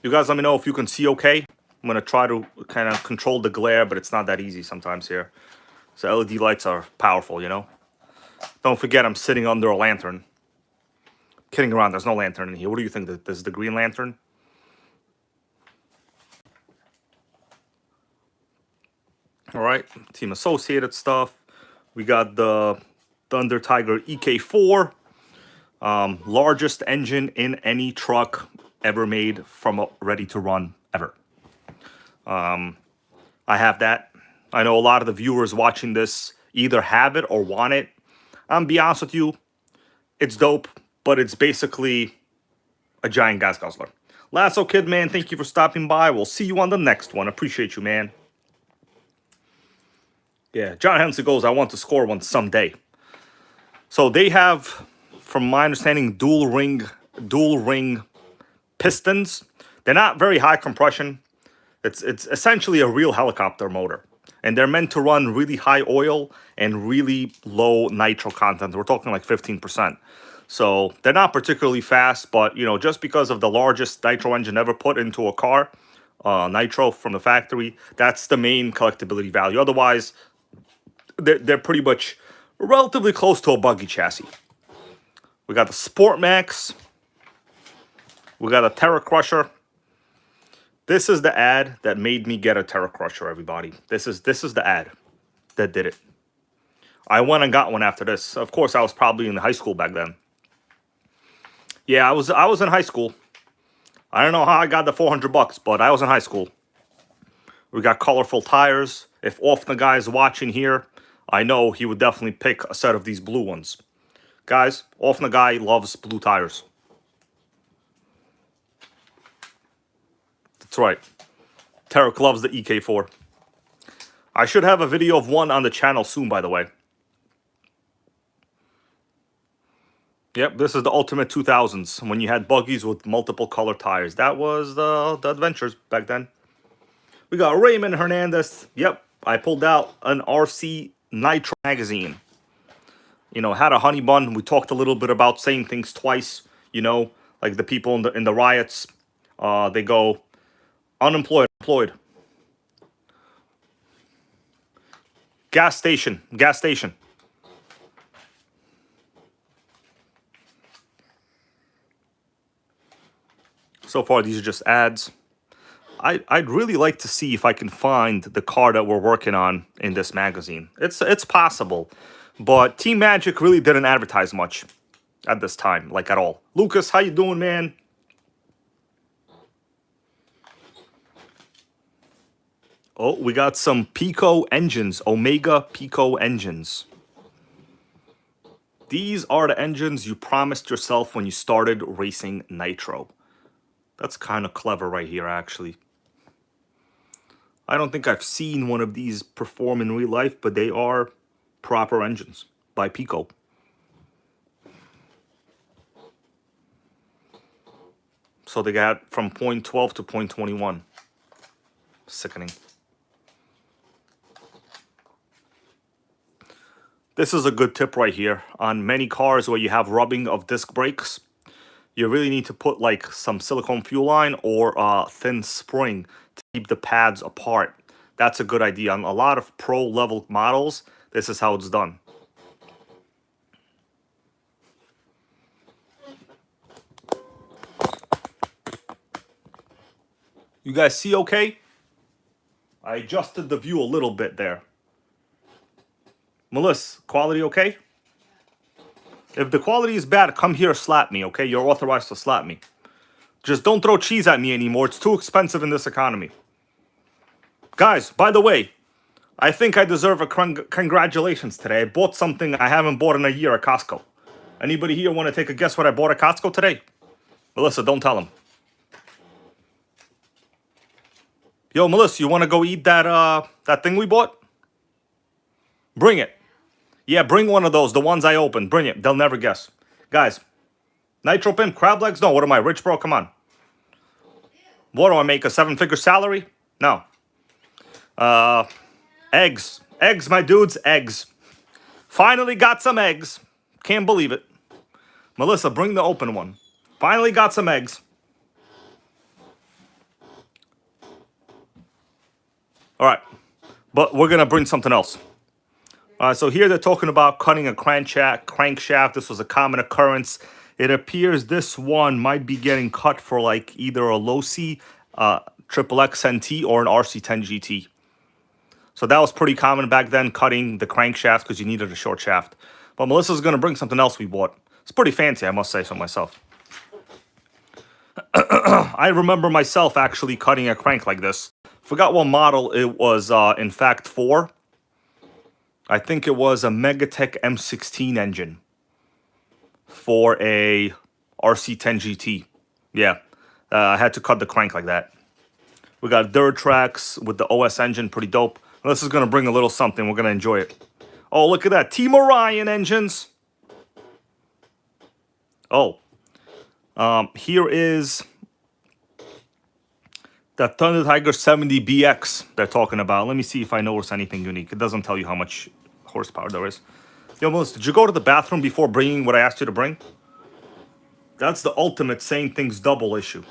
You guys let me know if you can see okay. I'm going to try to kind of control the glare, but it's not that easy sometimes here. So LED lights are powerful, you know. Don't forget, I'm sitting under a lantern. Kidding around, there's no lantern in here. What do you think? This is the Green Lantern? All right, Team Associated stuff. We got the Thunder Tiger EK4. Largest engine in any truck ever made from a ready to run ever. I have that. I know a lot of the viewers watching this either have it or want it. I'm be honest with you, it's dope, but it's basically a giant gas guzzler. Lasso Kid, man, thank you for stopping by. We'll see you on the next one. Appreciate you, man. Yeah, John Hensley goes, I want to score one someday. So they have, from my understanding, dual ring pistons. They're not very high compression. It's essentially a real helicopter motor. And they're meant to run really high oil and really low nitro content. We're talking like 15%. So they're not particularly fast, but you know, just because of the largest nitro engine ever put into a car, nitro from the factory, that's the main collectability value. Otherwise, they're pretty much relatively close to a buggy chassis. We got the Sport Max. We got a Terra Crusher. This is the ad that made me get a Terra Crusher, everybody. This is the ad that did it. I went and got one after this. Of course, I was probably in high school back then. Yeah, I was in high school. I don't know how I got the $400, but I was in high school. We got colorful tires. If off the guy is watching here, I know he would definitely pick a set of these blue ones. Guys, off the guy loves blue tires. That's right. Tarek loves the EK4. I should have a video of one on the channel soon, by the way. Yep, this is the Ultimate 2000s, when you had buggies with multiple color tires. That was the adventures back then. We got Raymond Hernandez. Yep, I pulled out an RC Nitro magazine. You know, had a honey bun. We talked a little bit about saying things twice. You know, like the people in the riots, they go unemployed, employed. Gas station, gas station. So far, these are just ads. I'd really like to see if I can find the car that we're working on in this magazine. It's possible, but Team Magic really didn't advertise much at this time, like at all. Lucas, how you doing, man? Oh, we got some Pico engines, Omega Pico engines. These are the engines you promised yourself when you started racing Nitro. That's kind of clever right here, actually. I don't think I've seen one of these perform in real life, but they are proper engines by Pico. So they got from 0.12 to 0.21. Sickening. This is a good tip right here. On many cars where you have rubbing of disc brakes, you really need to put like some silicone fuel line or a thin spring to keep the pads apart. That's a good idea. On a lot of pro level models, this is how it's done. You guys see okay? I adjusted the view a little bit there. Melissa, quality okay? If the quality is bad, come here, slap me, okay? You're authorized to slap me. Just don't throw cheese at me anymore. It's too expensive in this economy. Guys, by the way, I think I deserve a congratulations today. I bought something I haven't bought in a year at Costco. Anybody here want to take a guess what I bought at Costco today? Melissa, don't tell him. Yo, Melissa, you want to go eat that thing we bought? Bring it. Yeah, bring one of those, the ones I opened. Bring it. They'll never guess. Guys, Nitro Pimp, crab legs? No, what am I, rich bro? Come on. What do I make, a 7-figure salary? No. Eggs. Eggs, my dudes, eggs. Finally got some eggs. Can't believe it. Melissa, bring the open one. Finally got some eggs. All right. But we're going to bring something else. So here they're talking about cutting a crankshaft. This was a common occurrence. It appears this one might be getting cut for like either a low C, triple X NT or an RC10 GT. So that was pretty common back then, cutting the crankshaft because you needed a short shaft. But Melissa's going to bring something else we bought. It's pretty fancy, I must say so myself. I remember myself actually cutting a crank like this. Forgot what model it was, in fact, for. I think it was a Megatech M16 engine for a RC10 GT. Yeah, I had to cut the crank like that. We got dirt tracks with the OS engine, pretty dope. This is going to bring a little something. We're going to enjoy it. Oh, look at that. Team Orion engines. Oh, here is the Thunder Tiger 70BX they're talking about. Let me see if I notice anything unique. It doesn't tell you how much horsepower there is. Yo, Melissa, did you go to the bathroom before bringing what I asked you to bring? That's the ultimate saying things double issue.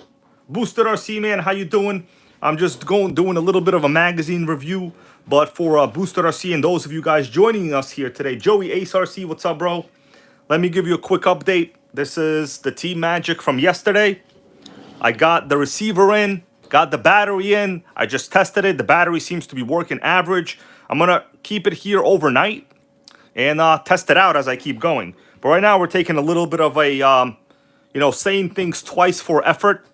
Boosted RC, man, how you doing? I'm just doing a little bit of a magazine review. But for Boosted RC and those of you guys joining us here today, Joey Ace RC, what's up, bro? Let me give you a quick update. This is the Team Magic from yesterday. I got the receiver in, got the battery in. I just tested it. The battery seems to be working average. I'm going to keep it here overnight and test it out as I keep going. But right now we're taking a little bit of a, you know, saying things twice for effort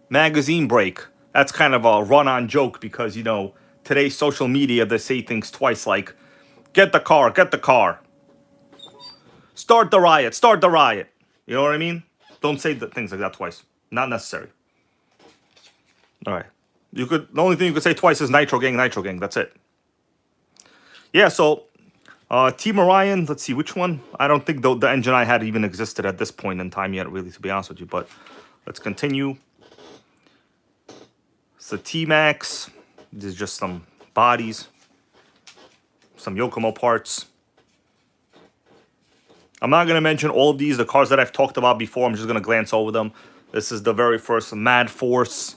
magazine break. That's kind of a run-on joke because, you know, today's social media, they say things twice like, get the car, get the car. Start the riot, start the riot. You know what I mean? Don't say things like that twice. Not necessary. All right. The only thing you could say twice is NItroGang, NItroGang. That's it. Yeah, so Team Orion, let's see, which one? I don't think the engine I had even existed at this point in time yet, really, to be honest with you. But let's continue. It's the T-Max. There's just some bodies. Some Yokomo parts. I'm not going to mention all of these, the cars that I've talked about before. I'm just going to glance over them. This is the very first Mad Force.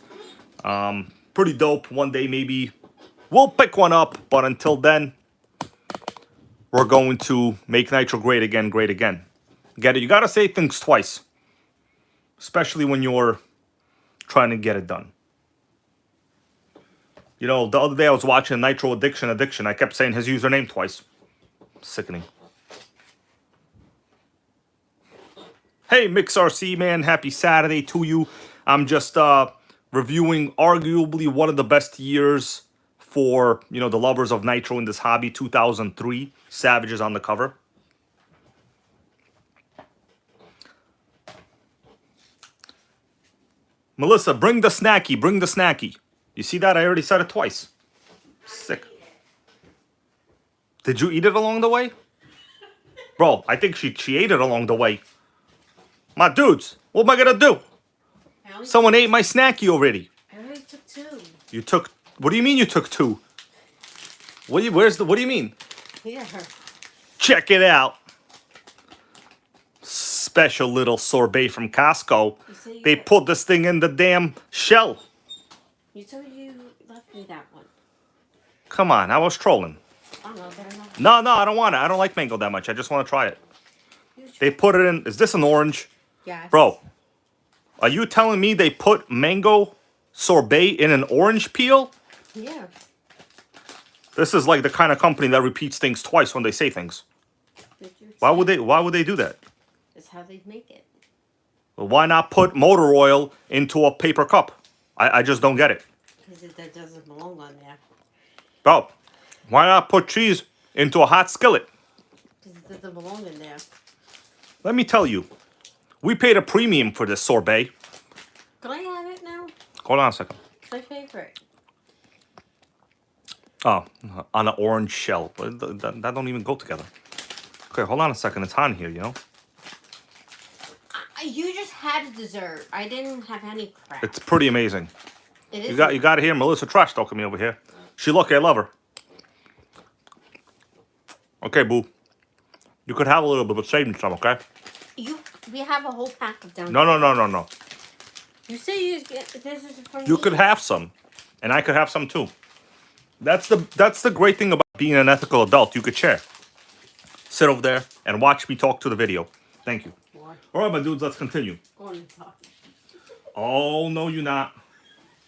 Pretty dope. One day maybe we'll pick one up. But until then, we're going to make Nitro great again, great again. Get it? You got to say things twice. Especially when you're trying to get it done. You know, the other day I was watching Nitro Addiction. I kept saying his username twice. Sickening. Hey, Mix RC, man. Happy Saturday to you. I'm just reviewing arguably one of the best years for, you know, the lovers of Nitro in this hobby, 2003. Savages on the cover. Melissa, bring the snacky. Bring the snacky. You see that? I already said it twice. Sick. Did you eat it along the way? Bro, I think she ate it along the way. My dudes, what am I gonna do? Someone ate my snacky already. I already took 2. You took, what do you mean you took 2? What do you mean? Here. Check it out. Special little sorbet from Costco. They put this thing in the damn shell. You told you left me that one. Come on, I was trolling. Oh, no, better not. No, I don't want it. I don't like mango that much. I just want to try it. They put it in, is this an orange? Yes. Bro, are you telling me they put mango sorbet in an orange peel? Yeah. This is like the kind of company that repeats things twice when they say things. Why would they do that? That's how they make it. Well, why not put motor oil into a paper cup? I just don't get it. Because that doesn't belong on there. Bro, why not put cheese into a hot skillet? Because it doesn't belong in there. Let me tell you, we paid a premium for this sorbet. Can I have it now? Hold on a second. It's my favorite. Oh, on an orange shell. That don't even go together. Okay, hold on a second. It's on here, you know? You just had a dessert. I didn't have any crap. It's pretty amazing. It is. You got to hear Melissa trash talking me over here. She lucky I love her. Okay, boo. You could have a little bit, but save me some, okay? We have a whole pack of donuts. No. You say this is for You me. could have some, and I could have some too. That's the great thing about being an ethical adult. You could share. Sit over there and watch me talk to the video. Thank you. What? All right, my dudes, let's continue. Go on and talk. Oh, no, you're not.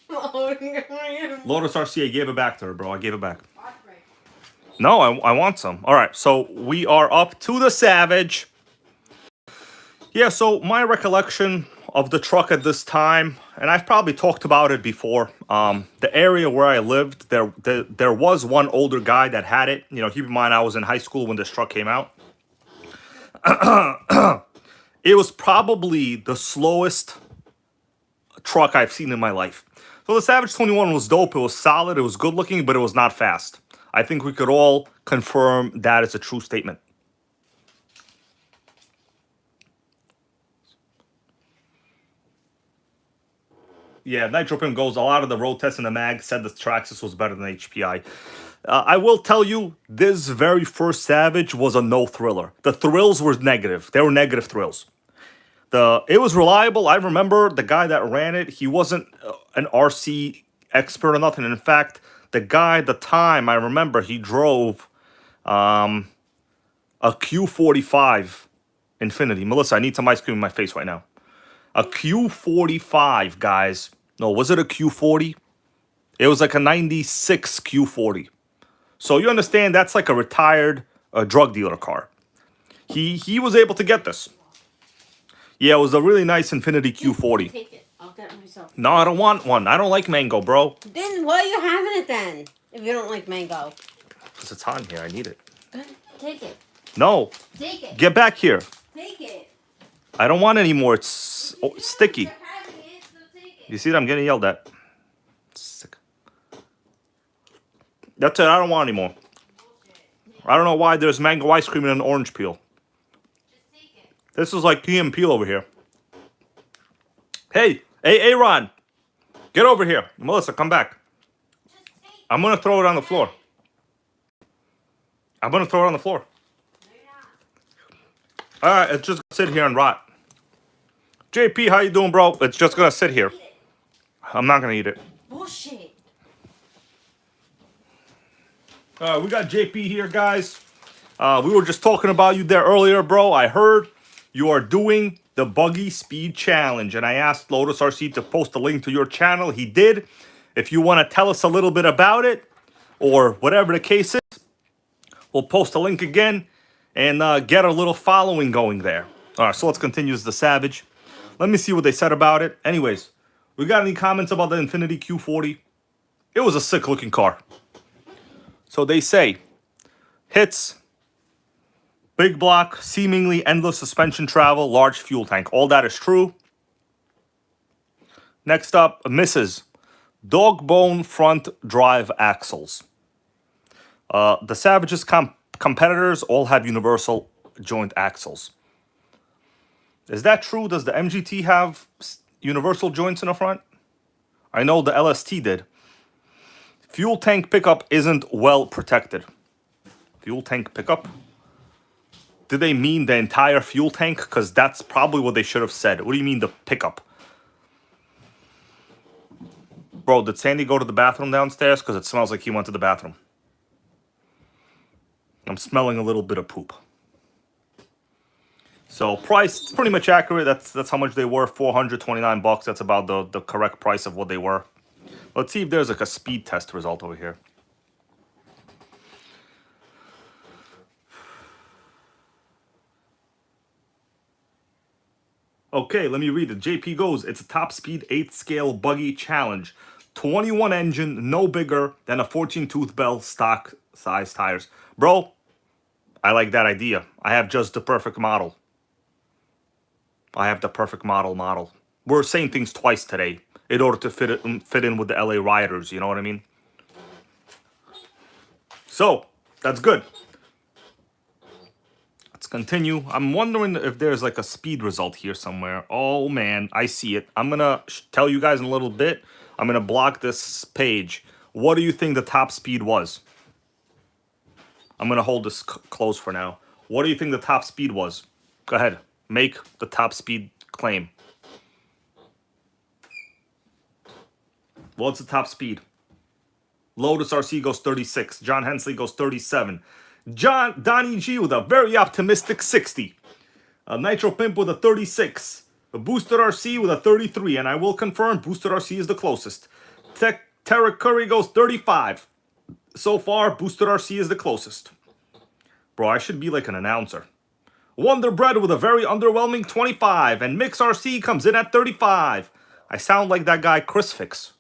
Oh, no, I am. Lotus RC, I gave it back to her, bro. I gave it back. No, I want some. All right, so we are up to the Savage. Yeah, so my recollection of the truck at this time, and I've probably talked about it before. The area where I lived, there was one older guy that had it. You know, keep in mind I was in high school when this truck came out. It was probably the slowest truck I've seen in my life. So the Savage 21 was dope. It was solid. It was good looking, but it was not fast. I think we could all confirm that is a true statement. Yeah, Nitro Pimp goes, a lot of the road tests in the mag said the Traxxas was better than HPI. I will tell you, this very first Savage was a no thriller. The thrills were negative. They were negative thrills. It was reliable. I remember the guy that ran it, he wasn't an RC expert or nothing. In fact, the guy at the time, I remember he drove a Q45 Infinity. Melissa, I need some ice cream in my face right now. A Q45, guys. No, was it a Q40? It was like a 96 Q40. So you understand that's like a retired drug dealer car. He was able to get this. Yeah, it was a really nice Infinity Q40. Take it. I'll get it myself. No, I don't want one. I don't like mango, bro. Then why are you having it then? If you don't like mango. Because it's on here. I need it. Take it. No. Take it. Get back here. Take it. I don't want any more. It's sticky. You're having it, so take it. You see that? I'm getting yelled at. Sick. That's it. I don't want any more. I don't know why there's mango ice cream and an orange peel. Just take it. This is like Key and Peele over here. Hey, Ron. Get over here. Melissa, come back. Just take it. I'm going to throw it on the floor. I'm going to throw it on the floor. No, you're not. All right, it's just going to sit here and rot. JP, how you doing, bro? It's just going to sit here. Eat it. I'm not going to eat it. Bullshit. We got JP here, guys. We were just talking about you there earlier, bro. I heard you are doing the Buggy Speed Challenge, and I asked Lotus RC to post a link to your channel. He did. If you want to tell us a little bit about it, or whatever the case is, we'll post a link again and get a little following going there. All right, so let's continue as the Savage. Let me see what they said about it. Anyways, we got any comments about the Infinity Q40? It was a sick-looking car. So they say, hits, big block, seemingly endless suspension travel, large fuel tank. All that is true. Next up, misses, dog bone front drive axles. The Savage's competitors all have universal joint axles. Is that true? Does the MGT have universal joints in the front? I know the LST did. Fuel tank pickup isn't well protected. Fuel tank pickup? Did they mean the entire fuel tank? Because that's probably what they should have said. What do you mean the pickup? Bro, did Sandy go to the bathroom downstairs? Because it smells like he went to the bathroom. I'm smelling a little bit of poop. So price, it's pretty much accurate. That's how much they were, $429. That's about the correct price of what they were. Let's see if there's like a speed test result over here. Okay, let me read it. JP goes, it's a top speed 8th scale buggy challenge. 21 engine, no bigger than a 14 tooth bell, stock size tires. Bro, I like that idea. I have just the perfect model. I have the perfect model. We're saying things twice today in order to fit in with the LA Riders, you know what I mean? So, that's good. Let's continue. I'm wondering if there's like a speed result here somewhere. Oh man, I see it. I'm gonna tell you guys in a little bit. I'm gonna block this page. What do you think the top speed was? I'm gonna hold this close for now. What do you think the top speed was? Go ahead, make the top speed claim. What's the top speed? Lotus RC goes 36. John Hensley goes 37. Donnie G with a very optimistic 60. Nitro Pimp with a 36. A Boosted RC with a 33. And I will confirm Boosted RC is the closest. Terra Curry goes 35. So far, Boosted RC is the closest. Bro, I should be like an announcer. Wonder Bread with a very underwhelming 25, and Mix RC comes in at 35. I sound like that guy Chris Fix.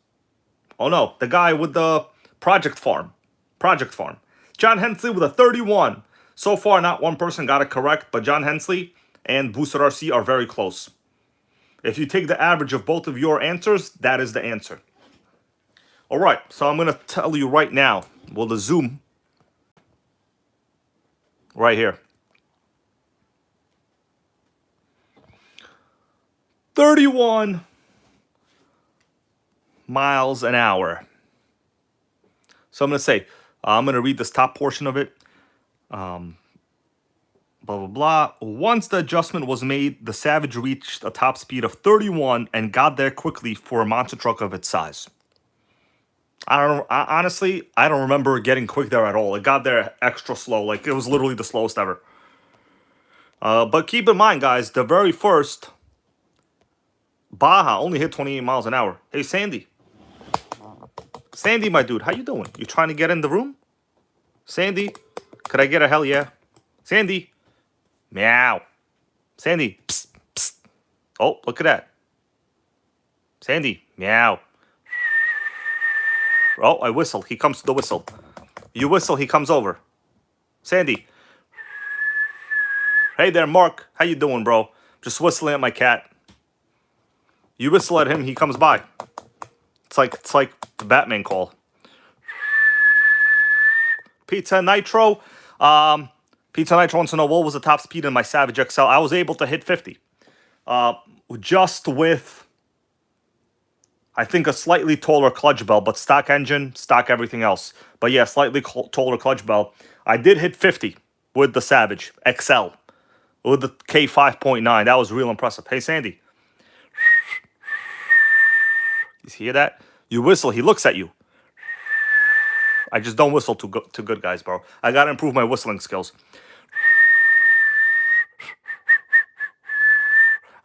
Oh no, the guy with the Project Farm. Project Farm. John Hensley with a 31. So far, not one person got it correct, but John Hensley and Boosted RC are very close. If you take the average of both of your answers, that is the answer. All right, so I'm going to tell you right now. Well, the zoom right here. 31 miles an hour. So I'm going to say, I'm going to read this top portion of it. Blah, blah, blah. Once the adjustment was made, the Savage reached a top speed of 31 and got there quickly for a monster truck of its size. Honestly, I don't remember getting quick there at all. It got there extra slow. Like, it was literally the slowest ever. But keep in mind, guys, the very first Baja only hit 28 miles an hour. Hey, Sandy. Sandy, my dude, how you doing? You trying to get in the room? Sandy, could I get a hell yeah? Sandy. Meow. Sandy. Psst, psst. Oh, look at that. Sandy. Meow. Oh, I whistled. He comes to the whistle. You whistle, he comes over. Sandy. Hey there, Mark. How you doing, bro? Just whistling at my cat. You whistle at him, he comes by. It's like the Batman call. Pizza Nitro. Pizza Nitro wants to know what was the top speed in my Savage XL. I was able to hit 50. Just with, I think, a slightly taller clutch bell, but stock engine, stock everything else. But yeah, slightly taller clutch bell. I did hit 50 with the Savage XL. With the K5.9. That was real impressive. Hey, Sandy. You hear that? You whistle, he looks at you. I just don't whistle too good, guys, bro. I gotta improve my whistling skills.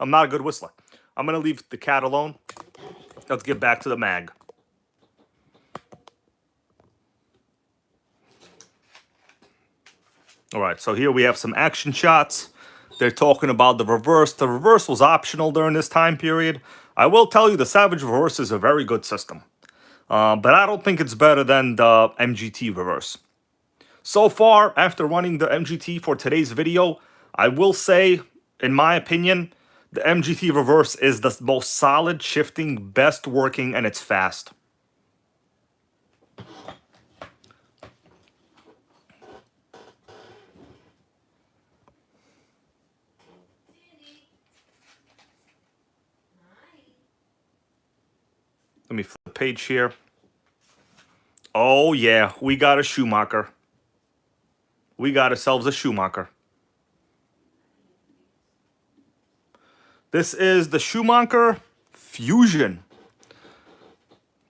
I'm not a good whistler. I'm gonna leave the cat alone. Let's get back to the mag. All right, so here we have some action shots. They're talking about the reverse. The reverse was optional during this time period. I will tell you the Savage reverse is a very good system. But I don't think it's better than the MGT reverse. So far, after running the MGT for today's video, I will say, in my opinion, the MGT reverse is the most solid, shifting, best working, and it's fast. Let me flip the page here. Oh, yeah, we got a Schumacher. We got ourselves a Schumacher. This is the Schumacher Fusion.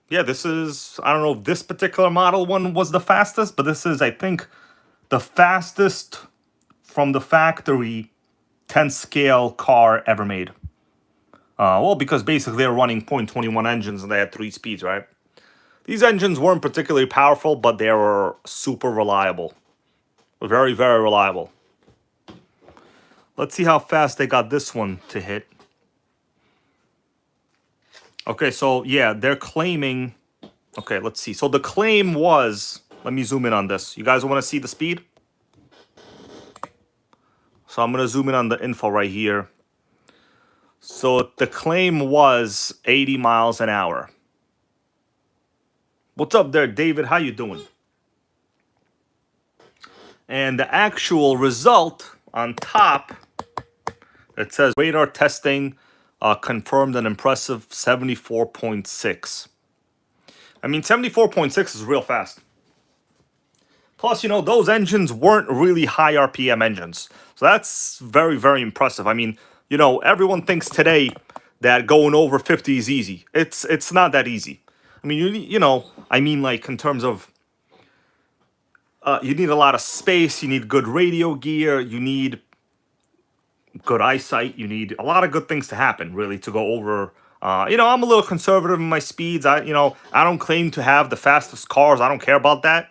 Yeah, this is, I don't know if this particular model one was the fastest, but this is, I think, the fastest from the factory 10 scale car ever made. Well, because basically they're running 0.21 engines and they had 3 speeds, right? These engines weren't particularly powerful, but they were super reliable. Very, very reliable. Let's see how fast they got this one to hit. Okay, so yeah, they're claiming... Okay, let's see. So the claim was... Let me zoom in on this. You guys want to see the speed? So I'm going to zoom in on the info right here. So the claim was 80 miles an hour. What's up there, David? How you doing? And the actual result on top, it says radar testing confirmed an impressive 74.6. I mean, 74.6 is real fast. Plus, you know, those engines weren't really high RPM engines. So that's very, very impressive. I mean, you know, everyone thinks today that going over 50 is easy. It's not that easy. I mean, you know, I mean, like, in terms of, you need a lot of space, you need good radio gear, you need good eyesight, you need a lot of good things to happen, really, to go over. You know, I'm a little conservative in my speeds. I don't claim to have the fastest cars. I don't care about that.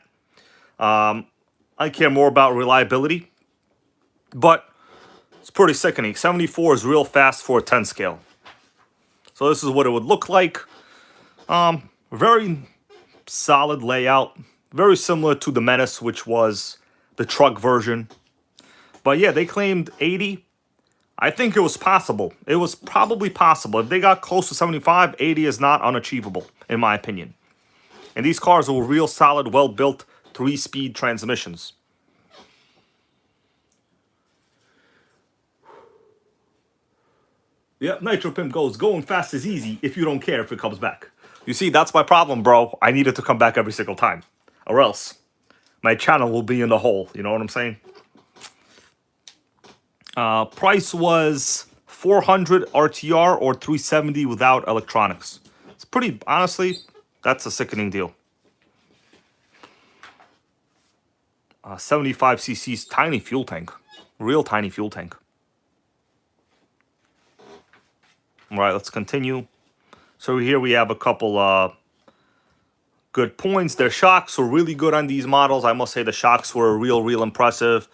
I care more about reliability, but it's pretty sickening. 74 is real fast for a 10 scale. So this is what it would look like. Very solid layout. Very similar to the Menace, which was the truck version. But yeah, they claimed 80. I think it was possible. It was probably possible. If they got close to 75, 80 is not unachievable, in my opinion. And these cars were real solid, well-built, 3-speed transmissions. Yep, Nitro Pimp goes, going fast is easy if you don't care if it comes back. You see, that's my problem, bro. I need it to come back every single time. Or else my channel will be in the hole. You know what I'm saying? Price was 400 RTR or 370 without electronics. It's pretty, honestly, that's a sickening deal. 75 cc's tiny fuel tank. Real tiny fuel tank. All right, let's continue. So here we have a couple good points. Their shocks were really good on these models. I must say the shocks were real impressive.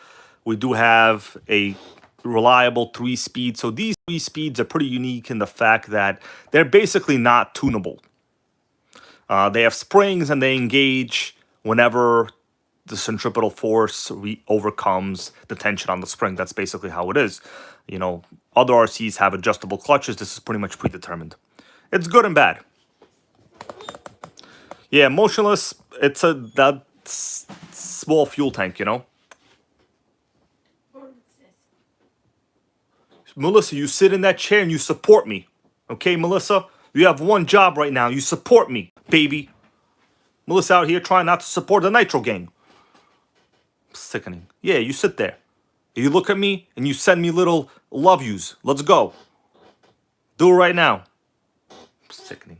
We do have a reliable 3-speed. So these 3 speeds are pretty unique in the fact that they're basically not tunable. They have springs and they engage whenever the centripetal force overcomes the tension on the spring. That's basically how it is. You know, other RCs have adjustable clutches. This is pretty much predetermined. It's good and bad. Yeah, motionless. It's that small fuel tank, you know. Melissa, you sit in that chair and you support me. Okay, Melissa? You have one job right now. You support me, baby. Melissa out here trying not to support the NItroGang. Sickening. Yeah, you sit there. You look at me and you send me little love yous. Let's go. Do it right now. Sickening.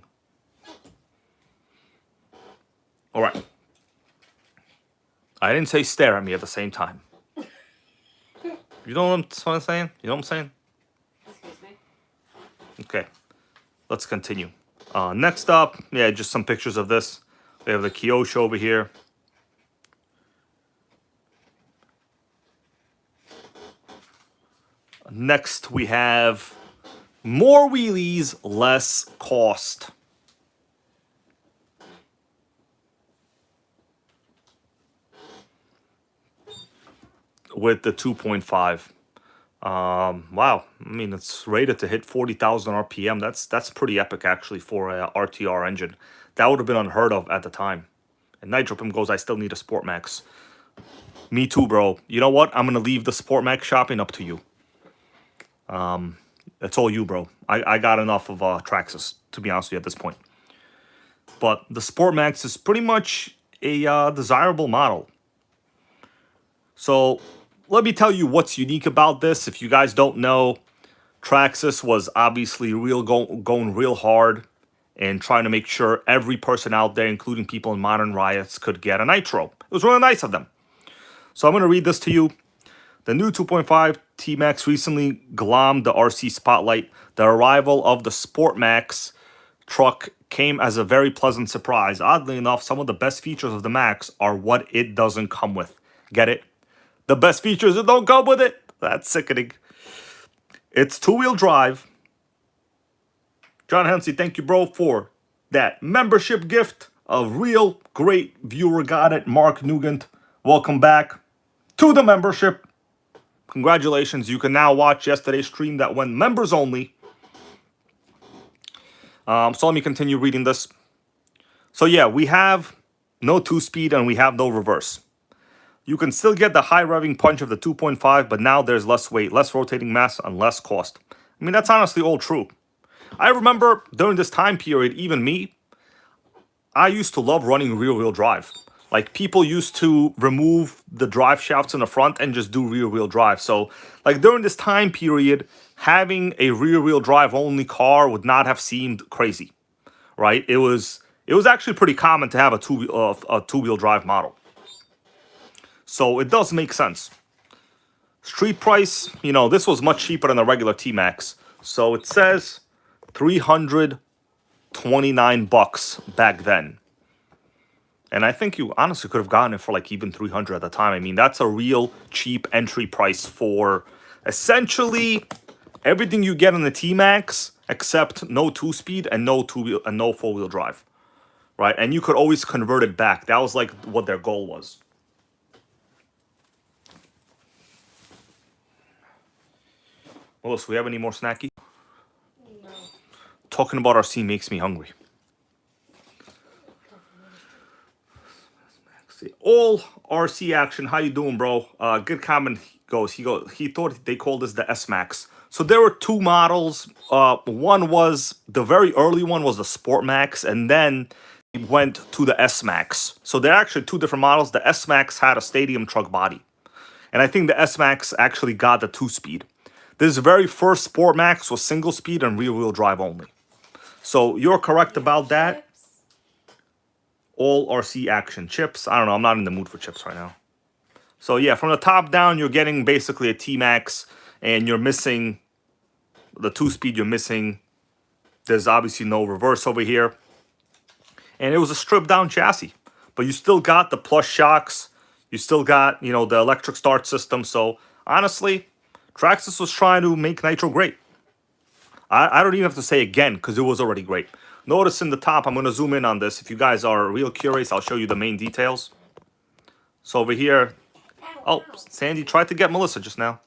All right. I didn't say stare at me at the same time. You know what I'm saying? You know what I'm saying? Excuse me. Okay. Let's continue. Next up, yeah, just some pictures of this. We have the Kyosho over here. Next, we have more wheelies, less cost. With the 2.5. Wow. I mean, it's rated to hit 40,000 RPM. That's pretty epic, actually, for a RTR engine. That would have been unheard of at the time. And Nitro Pimp goes, I still need a Sport Max. Me too, bro. You know what? I'm going to leave the Sport Max shopping up to you. That's all you, bro. I got enough of Traxxas, to be honest with you, at this point. But the Sport Max is pretty much a desirable model. So let me tell you what's unique about this. If you guys don't know, Traxxas was obviously going real hard and trying to make sure every person out there, including people in modern riots, could get a Nitro. It was really nice of them. So I'm going to read this to you. The new 2.5 T-Max recently glommed the RC spotlight. The arrival of the Sport Max truck came as a very pleasant surprise. Oddly enough, some of the best features of the Max are what it doesn't come with. Get it? The best features that don't come with it. That's sickening. It's 2-wheel drive. John Hensey, thank you, bro, for that membership gift. A real great viewer got it. Mark Nugent, welcome back to the membership. Congratulations. You can now watch yesterday's stream that went members only. So let me continue reading this. So yeah, we have no 2-speed and we have no reverse. You can still get the high revving punch of the 2.5, but now there's less weight, less rotating mass, and less cost. I mean, that's honestly all true. I remember during this time period, even me, I used to love running rear-wheel drive. Like, people used to remove the drive shafts in the front and just do rear-wheel drive. So, like, during this time period, having a rear-wheel drive only car would not have seemed crazy, right? It was actually pretty common to have a two-wheel drive model. So it does make sense. Street price, you know, this was much cheaper than a regular T-Max. So it says $329 back then. And I think you honestly could have gotten it for like even 300 at the time. I mean, that's a real cheap entry price for essentially everything you get in the T-Max except no 2-speed and no 2-wheel and no 4-wheel drive. Right? And you could always convert it back. That was like what their goal was. Melissa, we have any more snacky? No. Talking about RC makes me hungry. All RC action. How you doing, bro? Good comment. He thought they called this the S Max. So there were two models. One was the very early one was the Sport Max, and then it went to the S Max. So they're actually two different models. The S Max had a stadium truck body, and I think the S Max actually got the 2-speed. This very first Sport Max was single speed and rear wheel drive only. So you're correct about that. Chips? All RC action. Chips, I don't know, I'm not in the mood for chips right now. So yeah, from the top down, you're getting basically a T-Max, and you're missing the 2-speed, you're missing. There's obviously no reverse over here. And it was a stripped down chassis. But you still got the plush shocks. You still got, you know, the electric start system. So honestly, Traxxas was trying to make Nitro great. I don't even have to say again because it was already great. Notice in the top, I'm going to zoom in on this. If you guys are real curious, I'll show you the main details. So over here, oh, Sandy tried to get Melissa just now.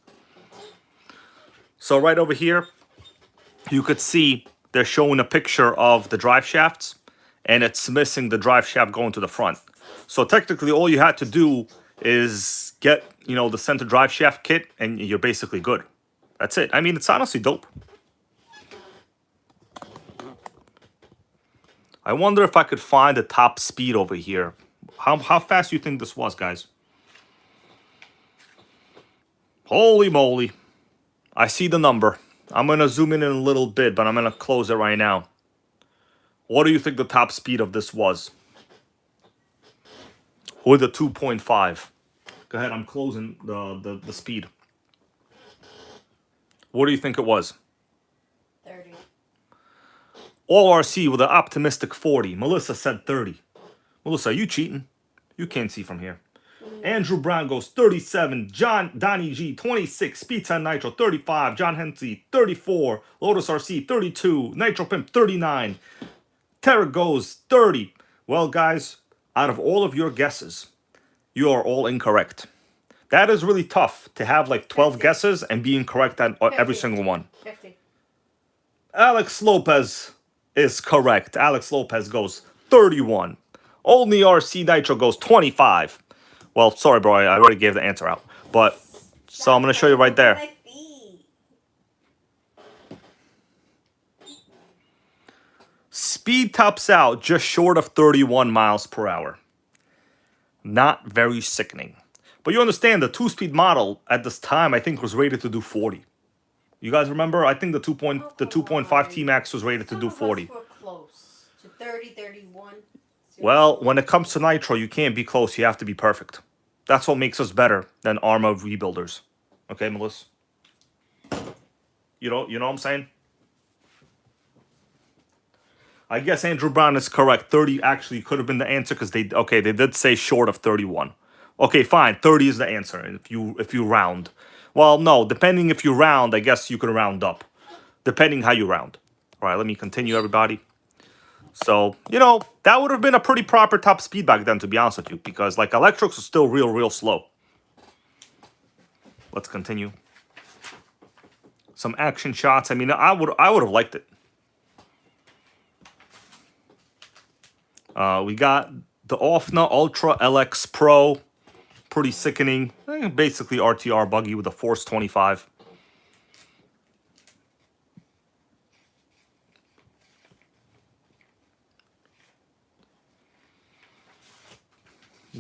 So right over here, you could see they're showing a picture of the drive shafts, and it's missing the drive shaft going to the front. So technically, all you had to do is get, you know, the center drive shaft kit, and you're basically good. That's it. I mean, it's honestly dope. I wonder if I could find the top speed over here. How fast do you think this was, guys? Holy moly. I see the number. I'm going to zoom in a little bit, but I'm going to close it right now. What do you think the top speed of this was? With a 2.5. Go ahead, I'm closing the speed. What do you think it was? 30. All RC with an optimistic 40. Melissa said 30. Melissa, are you cheating? You can't see from here. Andrew Brown goes 37. Donnie G 26. Speed 10 Nitro 35. John Hensey 34. Lotus RC 32. Nitro Pimp 39. Tarek goes 30. Well, guys, out of all of your guesses, you are all incorrect. That is really tough to have like 12 50. guesses and be incorrect at every 50. single one. 50. Alex Lopez is correct. Alex Lopez goes 31. Only RC Nitro goes 25. Well, sorry, bro. I already gave the answer out. But, so I'm going to show you right there. Speed tops out just short of 31 miles per hour. Not very sickening. But you understand, the 2-speed model at this time, I think, was rated to do 40. You guys remember? I think the 2.5 T-Max was rated to do 40. Some of us were close to 30, 31. Well, when it comes to Nitro, you can't be close. You have to be perfect. That's what makes us better than Arma rebuilders. Okay, Melissa? You know what I'm saying? I guess Andrew Brown is correct. 30 actually could have been the answer because they did say short of 31. Okay, fine. 30 is the answer if you round. Well, no, depending if you round, I guess you could round up. Depending how you round. All right, let me continue, everybody. So, you know, that would have been a pretty proper top speed back then, to be honest with you, because, like, electrics was still real slow. Let's continue. Some action shots. I mean, I would have liked it. We got the Offna Ultra LX Pro. Pretty sickening. Basically RTR buggy with a Force 25.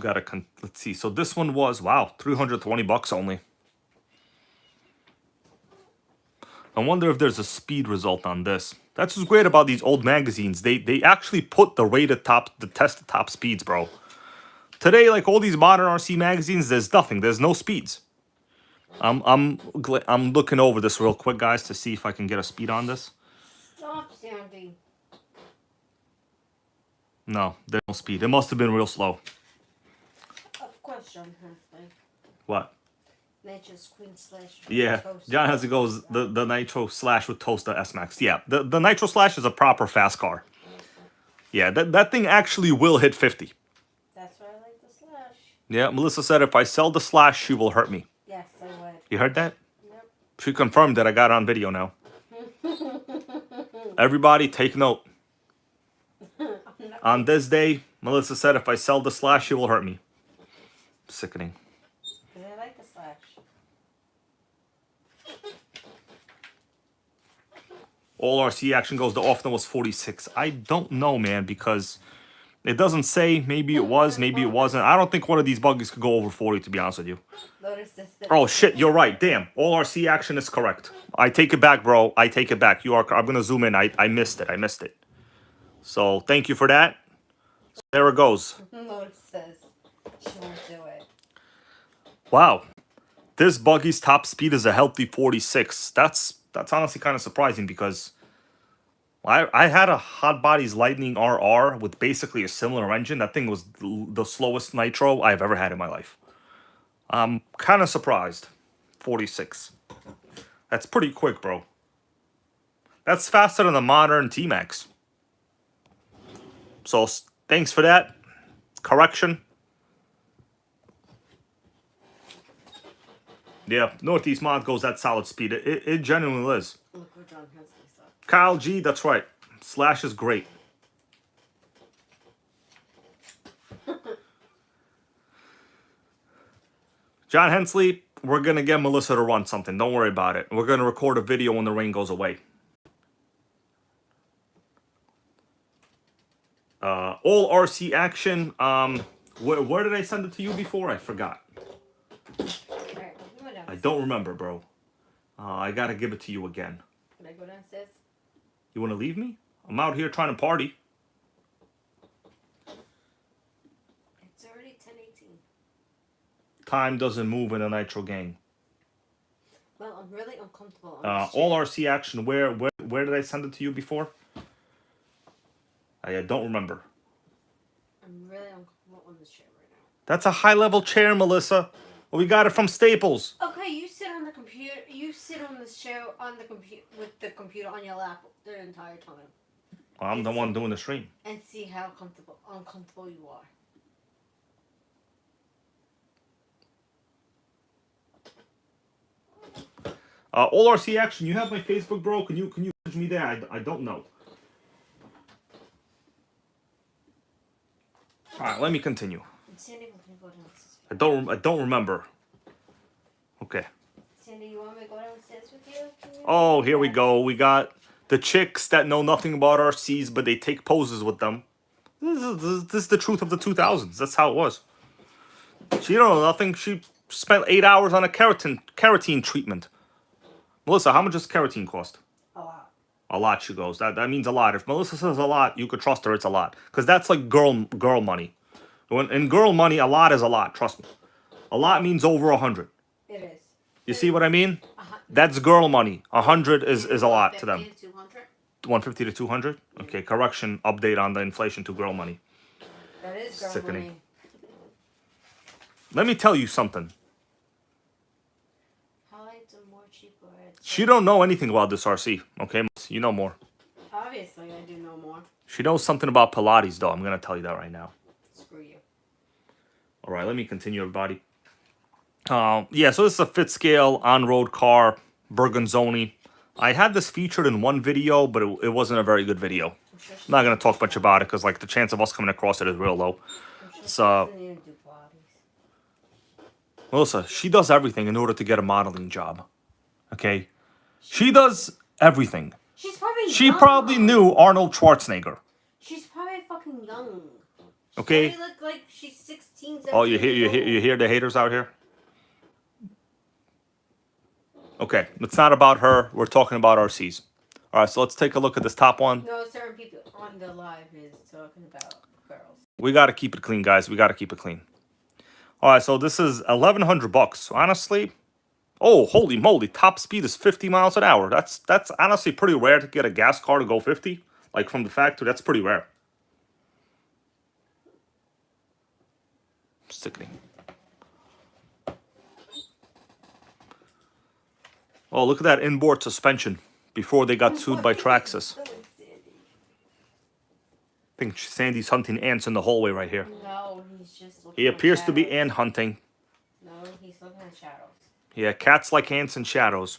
Let's see. So this one was, wow, $320 only. I wonder if there's a speed result on this. That's what's great about these old magazines. They actually put the tested top speeds, bro. Today, like all these modern RC magazines, there's nothing. There's no speeds. I'm looking over this real quick, guys, to see if I can get a speed on this. Stop, Sandy. No, there's no speed. It must have been real slow. Of course, John Hensley. What? Nature's Queen Slash. Yeah, Toast. John has to go the Nitro Slash with Toaster S-Max. Yeah, the Nitro Slash is a proper fast car. Yeah, that thing actually will hit 50. That's why I like the Slash. Yeah, Melissa said if I sell the Slash, she will hurt me. Yes, I would. You heard that? Yep. She confirmed that I got it on video now. Everybody take note. On this day, Melissa said if I sell the Slash, she will hurt me. Sickening. Because I like the Slash. All RC action goes. The often was 46. I don't know, man, because it doesn't say. Maybe it was, maybe it wasn't. I don't think one of these buggies could go over 40, to be honest with you. Notice this. Oh, shit, you're right. Damn. All RC action is correct. I take it back, bro. I take it back. You are. I'm going to zoom in. I missed it. I missed it. So, thank you for that. So, there it goes. Notice this. She won't do it. Wow. This buggy's top speed is a healthy 46. That's honestly kind of surprising because I had a Hot Bodies Lightning RR with basically a similar engine. That thing was the slowest nitro I've ever had in my life. I'm kind of surprised. 46. That's pretty quick, bro. That's faster than the modern T-Max. So, thanks for that. Correction. Yeah, Northeast Mod goes that solid speed. It genuinely is. Look what John Hensley said. Kyle G, that's right. Slash is great. John Hensley, we're going to get Melissa to run something. Don't worry about it. We're going to record a video when the rain goes away. All RC action. Where did I send it to you before? I forgot. Alright, go downstairs. I don't remember, bro. I got to give it to you again. Can I go downstairs? You want to leave me? I'm out here trying to party. It's already 10:18. Time doesn't move in a NItroGang. Well, I'm really uncomfortable on this All chair. RC action. Where did I send it to you before? I don't remember. I'm really uncomfortable on this chair right now. That's a high-level chair, Melissa. We got it from Staples. Okay, you sit on the computer. You sit on this chair on the computer with the computer on your lap the entire time, I'm the one doing the stream. and see how uncomfortable you are. All RC action. You have my Facebook, bro. Can you message me there? I don't know. All right, let me continue. Sandy, we're gonna go downstairs. I don't remember. Okay. Sandy, you want me to go downstairs with you? Oh, here we go. We got the chicks that know nothing about RCs, but they take poses with them. This is the truth of the 2000s. That's how it was. She don't know nothing. She spent 8 hours on a keratin treatment. Melissa, how much does keratin cost? A lot. A lot, she goes. That means a lot. If Melissa says a lot, you could trust her. It's a lot. Because that's like girl money. When in girl money, a lot is a lot. Trust me. A lot means over 100. It is. You see what I mean? That's girl money. 100 is a lot to them. 150 to 200? 150 to 200? Okay, correction. Update on the inflation to girl money. That is girl Sickening. money. Let me tell you something. Highlights are more cheaper. She don't know anything about this RC. Okay, you know more. Obviously, I do know more. She knows something about Pilates, though. I'm going to tell you that right now. Screw you. All right, let me continue, everybody. Yeah, so this is a fit scale on-road car, Bergonzoni. I had this featured in one video, but it wasn't a very good video. I'm sure I'm not going to talk much about it because like the chance of us coming across it is real low. I'm sure So, she doesn't even do Pilates. Melissa, she does everything in order to get a modeling job. Okay? She does everything. She's probably She young. probably knew Arnold Schwarzenegger. She's probably fucking young. She Okay? probably look like she's 16, 17 Oh, you years hear the haters out here? Okay, it's not about her. We're talking about RCs. All right, so let's take a look at this top one. No, certain people on the live is talking about girls. We got to keep it clean, guys. We got to keep it clean. All right, so this is $1,100. Honestly, oh, holy moly. Top speed is 50 miles an hour. That's honestly pretty rare to get a gas car to go 50. Like from the factory, that's pretty rare. Sickening. Oh, look at that inboard suspension before they got sued by Traxxas. I think Sandy's hunting ants in the hallway right here. No, he's just looking He at appears to be shadows. ant hunting. No, he's looking at shadows. Yeah, cats like ants and shadows.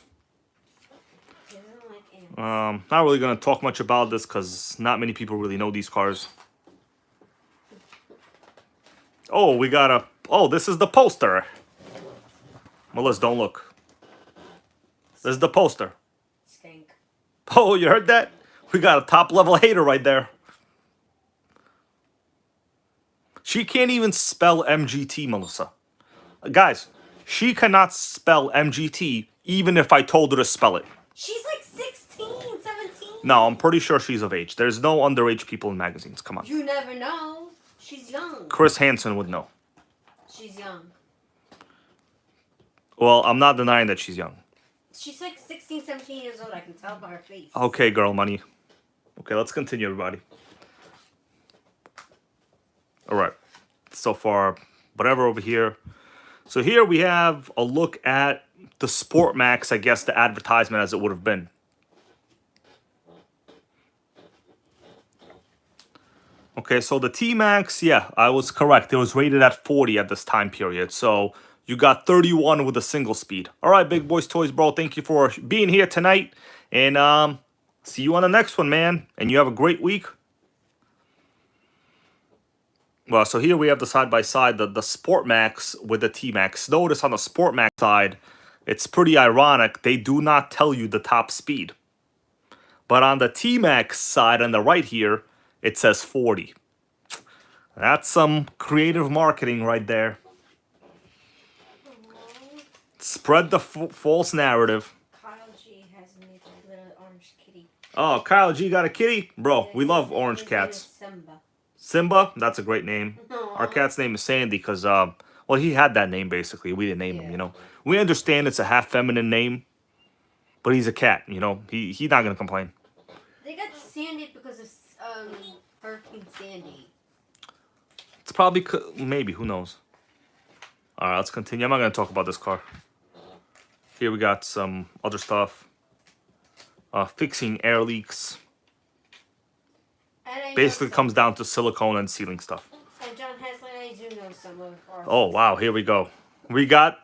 He doesn't like ants. Not really going to talk much about this because not many people really know these cars. Oh, we got a... Oh, this is the poster. Melissa, don't look. This is the poster. Skink. Oh, you heard that? We got a top-level hater right there. She can't even spell MGT, Melissa. Guys, she cannot spell MGT even if I told her to spell it. She's like 16, 17. No, I'm pretty sure she's of age. There's no underage people in magazines. Come on. You never know. She's young. Chris Hansen would know. She's young. Well, I'm not denying that she's young. She's like 16, 17 years old. I can tell by her face. Okay, girl money. Okay, let's continue, everybody. All right. So far, whatever over here. So here we have a look at the Sport Max, I guess the advertisement as it would have been. Okay, so the T-Max, yeah, I was correct. It was rated at 40 at this time period. So you got 31 with a single speed. All right, Big Boys Toys, bro. Thank you for being here tonight. And see you on the next one, man. And you have a great week. Well, so here we have the side-by-side, the Sport Max with the T-Max. Notice on the Sport Max side, it's pretty ironic. They do not tell you the top speed. But on the T-Max side on the right here, it says 40. That's some creative marketing right there. Spread the false narrative. Kyle G has made a little orange kitty. Oh, Kyle G got a kitty? Bro, we love orange His name cats. is Simba. Simba? That's a great name. Our cat's name is Sandy because, well, he had that name basically. We didn't name him, you know. We understand it's a half feminine name, but he's a cat, you know. He's not going to complain. They got Sandy because of Hurricane Sandy. It's probably, maybe, who knows. All right, let's continue. I'm not going to talk about this car. Here we got some other stuff. Fixing air leaks. Basically comes down to silicone and sealing stuff. And John Hesley, I do know some of our... Oh, wow, here we go. We got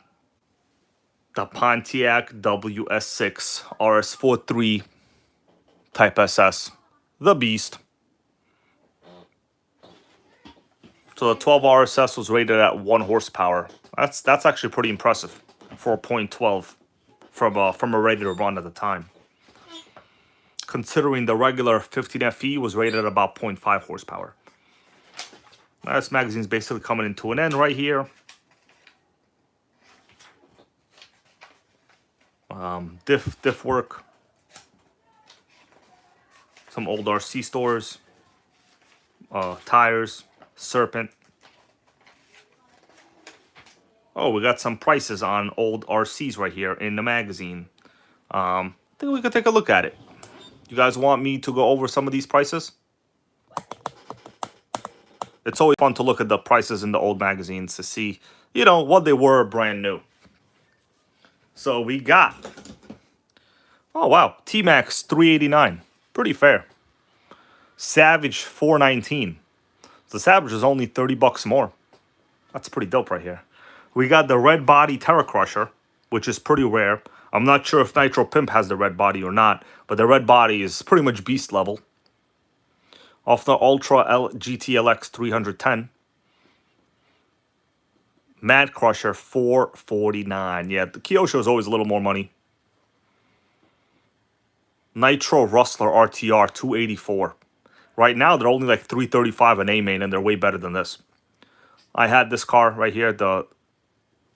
the Pontiac WS6 RS43 Type SS. The Beast. So the 12 RSS was rated at 1 horsepower. That's actually pretty impressive for a .12 from a rated run at the time. Considering the regular 15FE was rated at about 0.5 horsepower. Now, this magazine's basically coming into an end right here. Diff work. Some old RC stores. Tires. Serpent. Oh, we got some prices on old RCs right here in the magazine. I think we could take a look at it. You guys want me to go over some of these prices? It's always fun to look at the prices in the old magazines to see, you know, what they were brand new. So we got, oh wow, T-Max 389, pretty fair. Savage 419. The Savage is only 30 bucks more. That's pretty dope right here. We got the red body Terra Crusher, which is pretty rare. I'm not sure if Nitro Pimp has the red body or not, but the red body is pretty much beast level. Off the Ultra GTLX 310. Mad Crusher 449. Yeah, the Kyosho is always a little more money. Nitro Rustler RTR 284. Right now, they're only like 335 an A-main, and they're way better than this. I had this car right here, the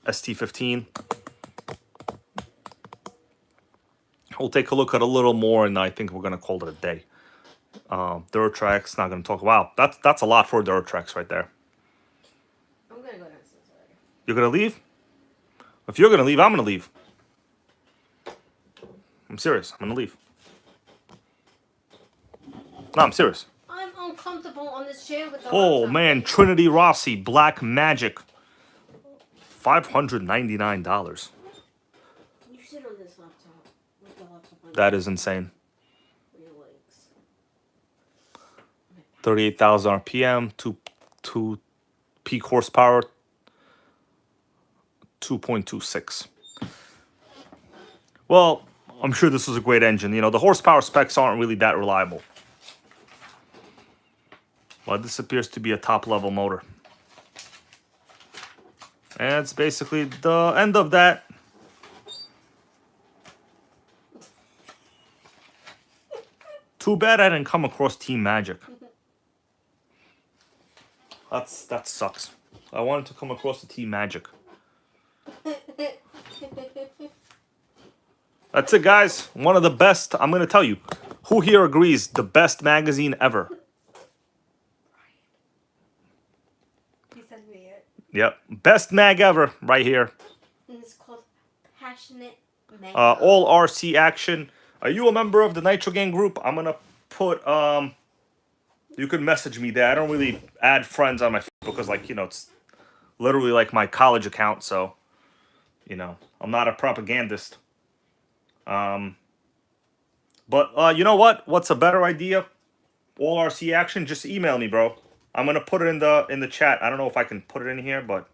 ST15. We'll take a look at a little more, and I think we're going to call it a day. Durtrax, not going to talk. Wow, that's a lot for Durtrax right there. I'm going to go downstairs already. You're going to leave? If you're going to leave, I'm going to leave. I'm serious. I'm going to leave. No, I'm serious. I'm uncomfortable on this chair with the Oh, laptop. man. Trinity Rossi, Black Magic. $599. You sit on this laptop with the laptop on That is insane. your legs. 38,000 RPM, 2 peak horsepower, 2.26. Well, I'm sure this is a great engine. You know, the horsepower specs aren't really that reliable. But this appears to be a top-level motor. And it's basically the end of that. Too bad I didn't come across Team Magic. That sucks. I wanted to come across the Team Magic. That's it, guys. One of the best. I'm going to tell you. Who here agrees? The best magazine ever. He sent me it. Yep. Best mag ever. Right here. And it's called Passionate Man. All RC action. Are you a member of the NItroGang group? I'm going to put... You could message me there. I don't really add friends on my Facebook because, like, you know, it's literally like my college account. So, you know, I'm not a propagandist. But you know what? What's a better idea? All RC action. Just email me, bro. I'm gonna put it in the chat. I don't know if I can put it in here, but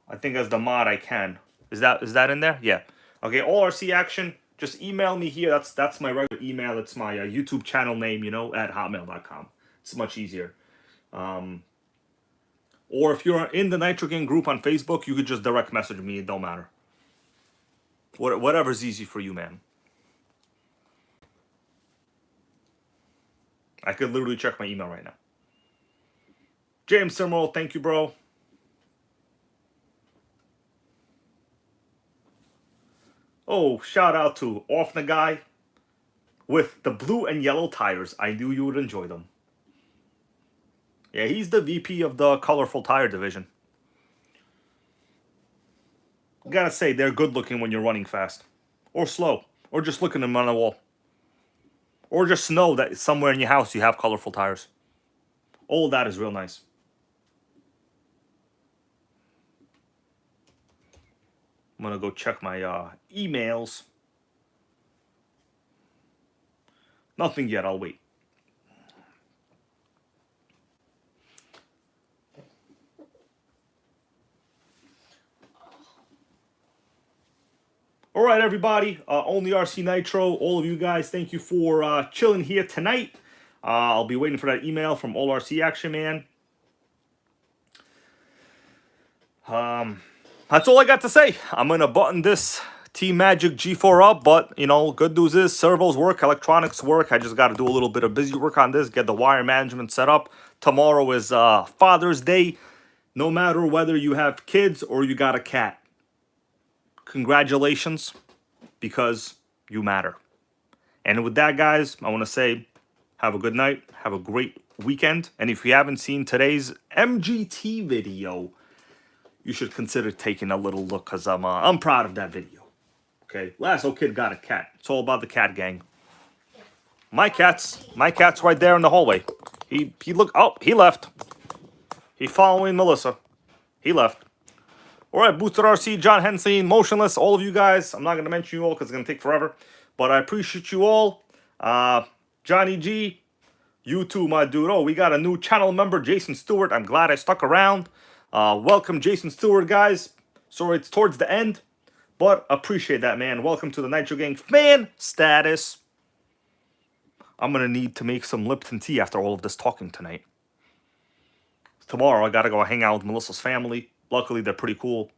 I think as the mod I can. Is that in there? Yeah. Okay. All RC action. Just email me here. That's my regular email. It's my YouTube channel name. You know, at hotmail.com. It's much easier. Or if you're in the NItroGang group on Facebook, you could just direct message me. It don't matter. Whatever's easy for you, man. I could literally check my email right now. James Simrell, thank you, bro. Oh, shout out to Off the Guy with the blue and yellow tires. I knew you would enjoy them. Yeah, he's the VP of the colorful tire division. Gotta say, they're good looking when you're running fast. Or slow. Or just looking at them on the wall. Or just know that somewhere in your house you have colorful tires. All of that is real nice. I'm gonna go check my emails. Nothing yet, I'll wait. All right, everybody. Only RC Nitro. All of you guys, thank you for chilling here tonight. I'll be waiting for that email from All RC Action Man. That's all I got to say. I'm going to button this Team Magic G4 up, but, you know, good news is servos work, electronics work. I just got to do a little bit of busy work on this, get the wire management set up. Tomorrow is Father's Day. No matter whether you have kids or you got a cat, congratulations, because you matter. And with that, guys, I want to say have a good night, have a great weekend. And if you haven't seen today's MGT video, you should consider taking a little look, because I'm proud of that video. Okay, Lasso Kid got a cat. It's all about the cat gang. My cat's right there in the hallway. He left. He following Melissa. He left. All right, Boosted RC, John Hensley, Motionless, all of you guys. I'm not going to mention you all because it's going to take forever. But I appreciate you all. Johnny G, you too, my dude. Oh, we got a new channel member, Jason Stewart. I'm glad I stuck around. Welcome, Jason Stewart, guys. Sorry, it's towards the end, but appreciate that, man. Welcome to the NItroGang fan status. I'm going to need to make some Lipton tea after all of this talking tonight. Tomorrow, I got to go hang out with Melissa's family. Luckily, they're pretty cool.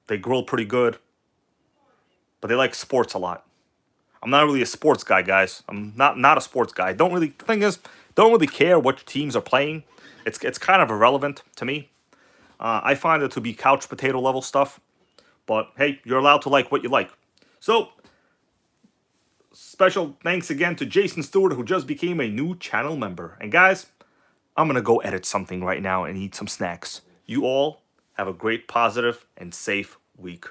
They grill pretty good. But they like sports a lot. I'm not really a sports guy, guys. I'm not a sports guy. Don't really care what teams are playing. It's kind of irrelevant to me. I find it to be couch potato level stuff. But hey, you're allowed to like what you like. So, special thanks again to Jason Stewart, who just became a new channel member. And guys, I'm going to go edit something right now and eat some snacks. You all have a great, positive, and safe week.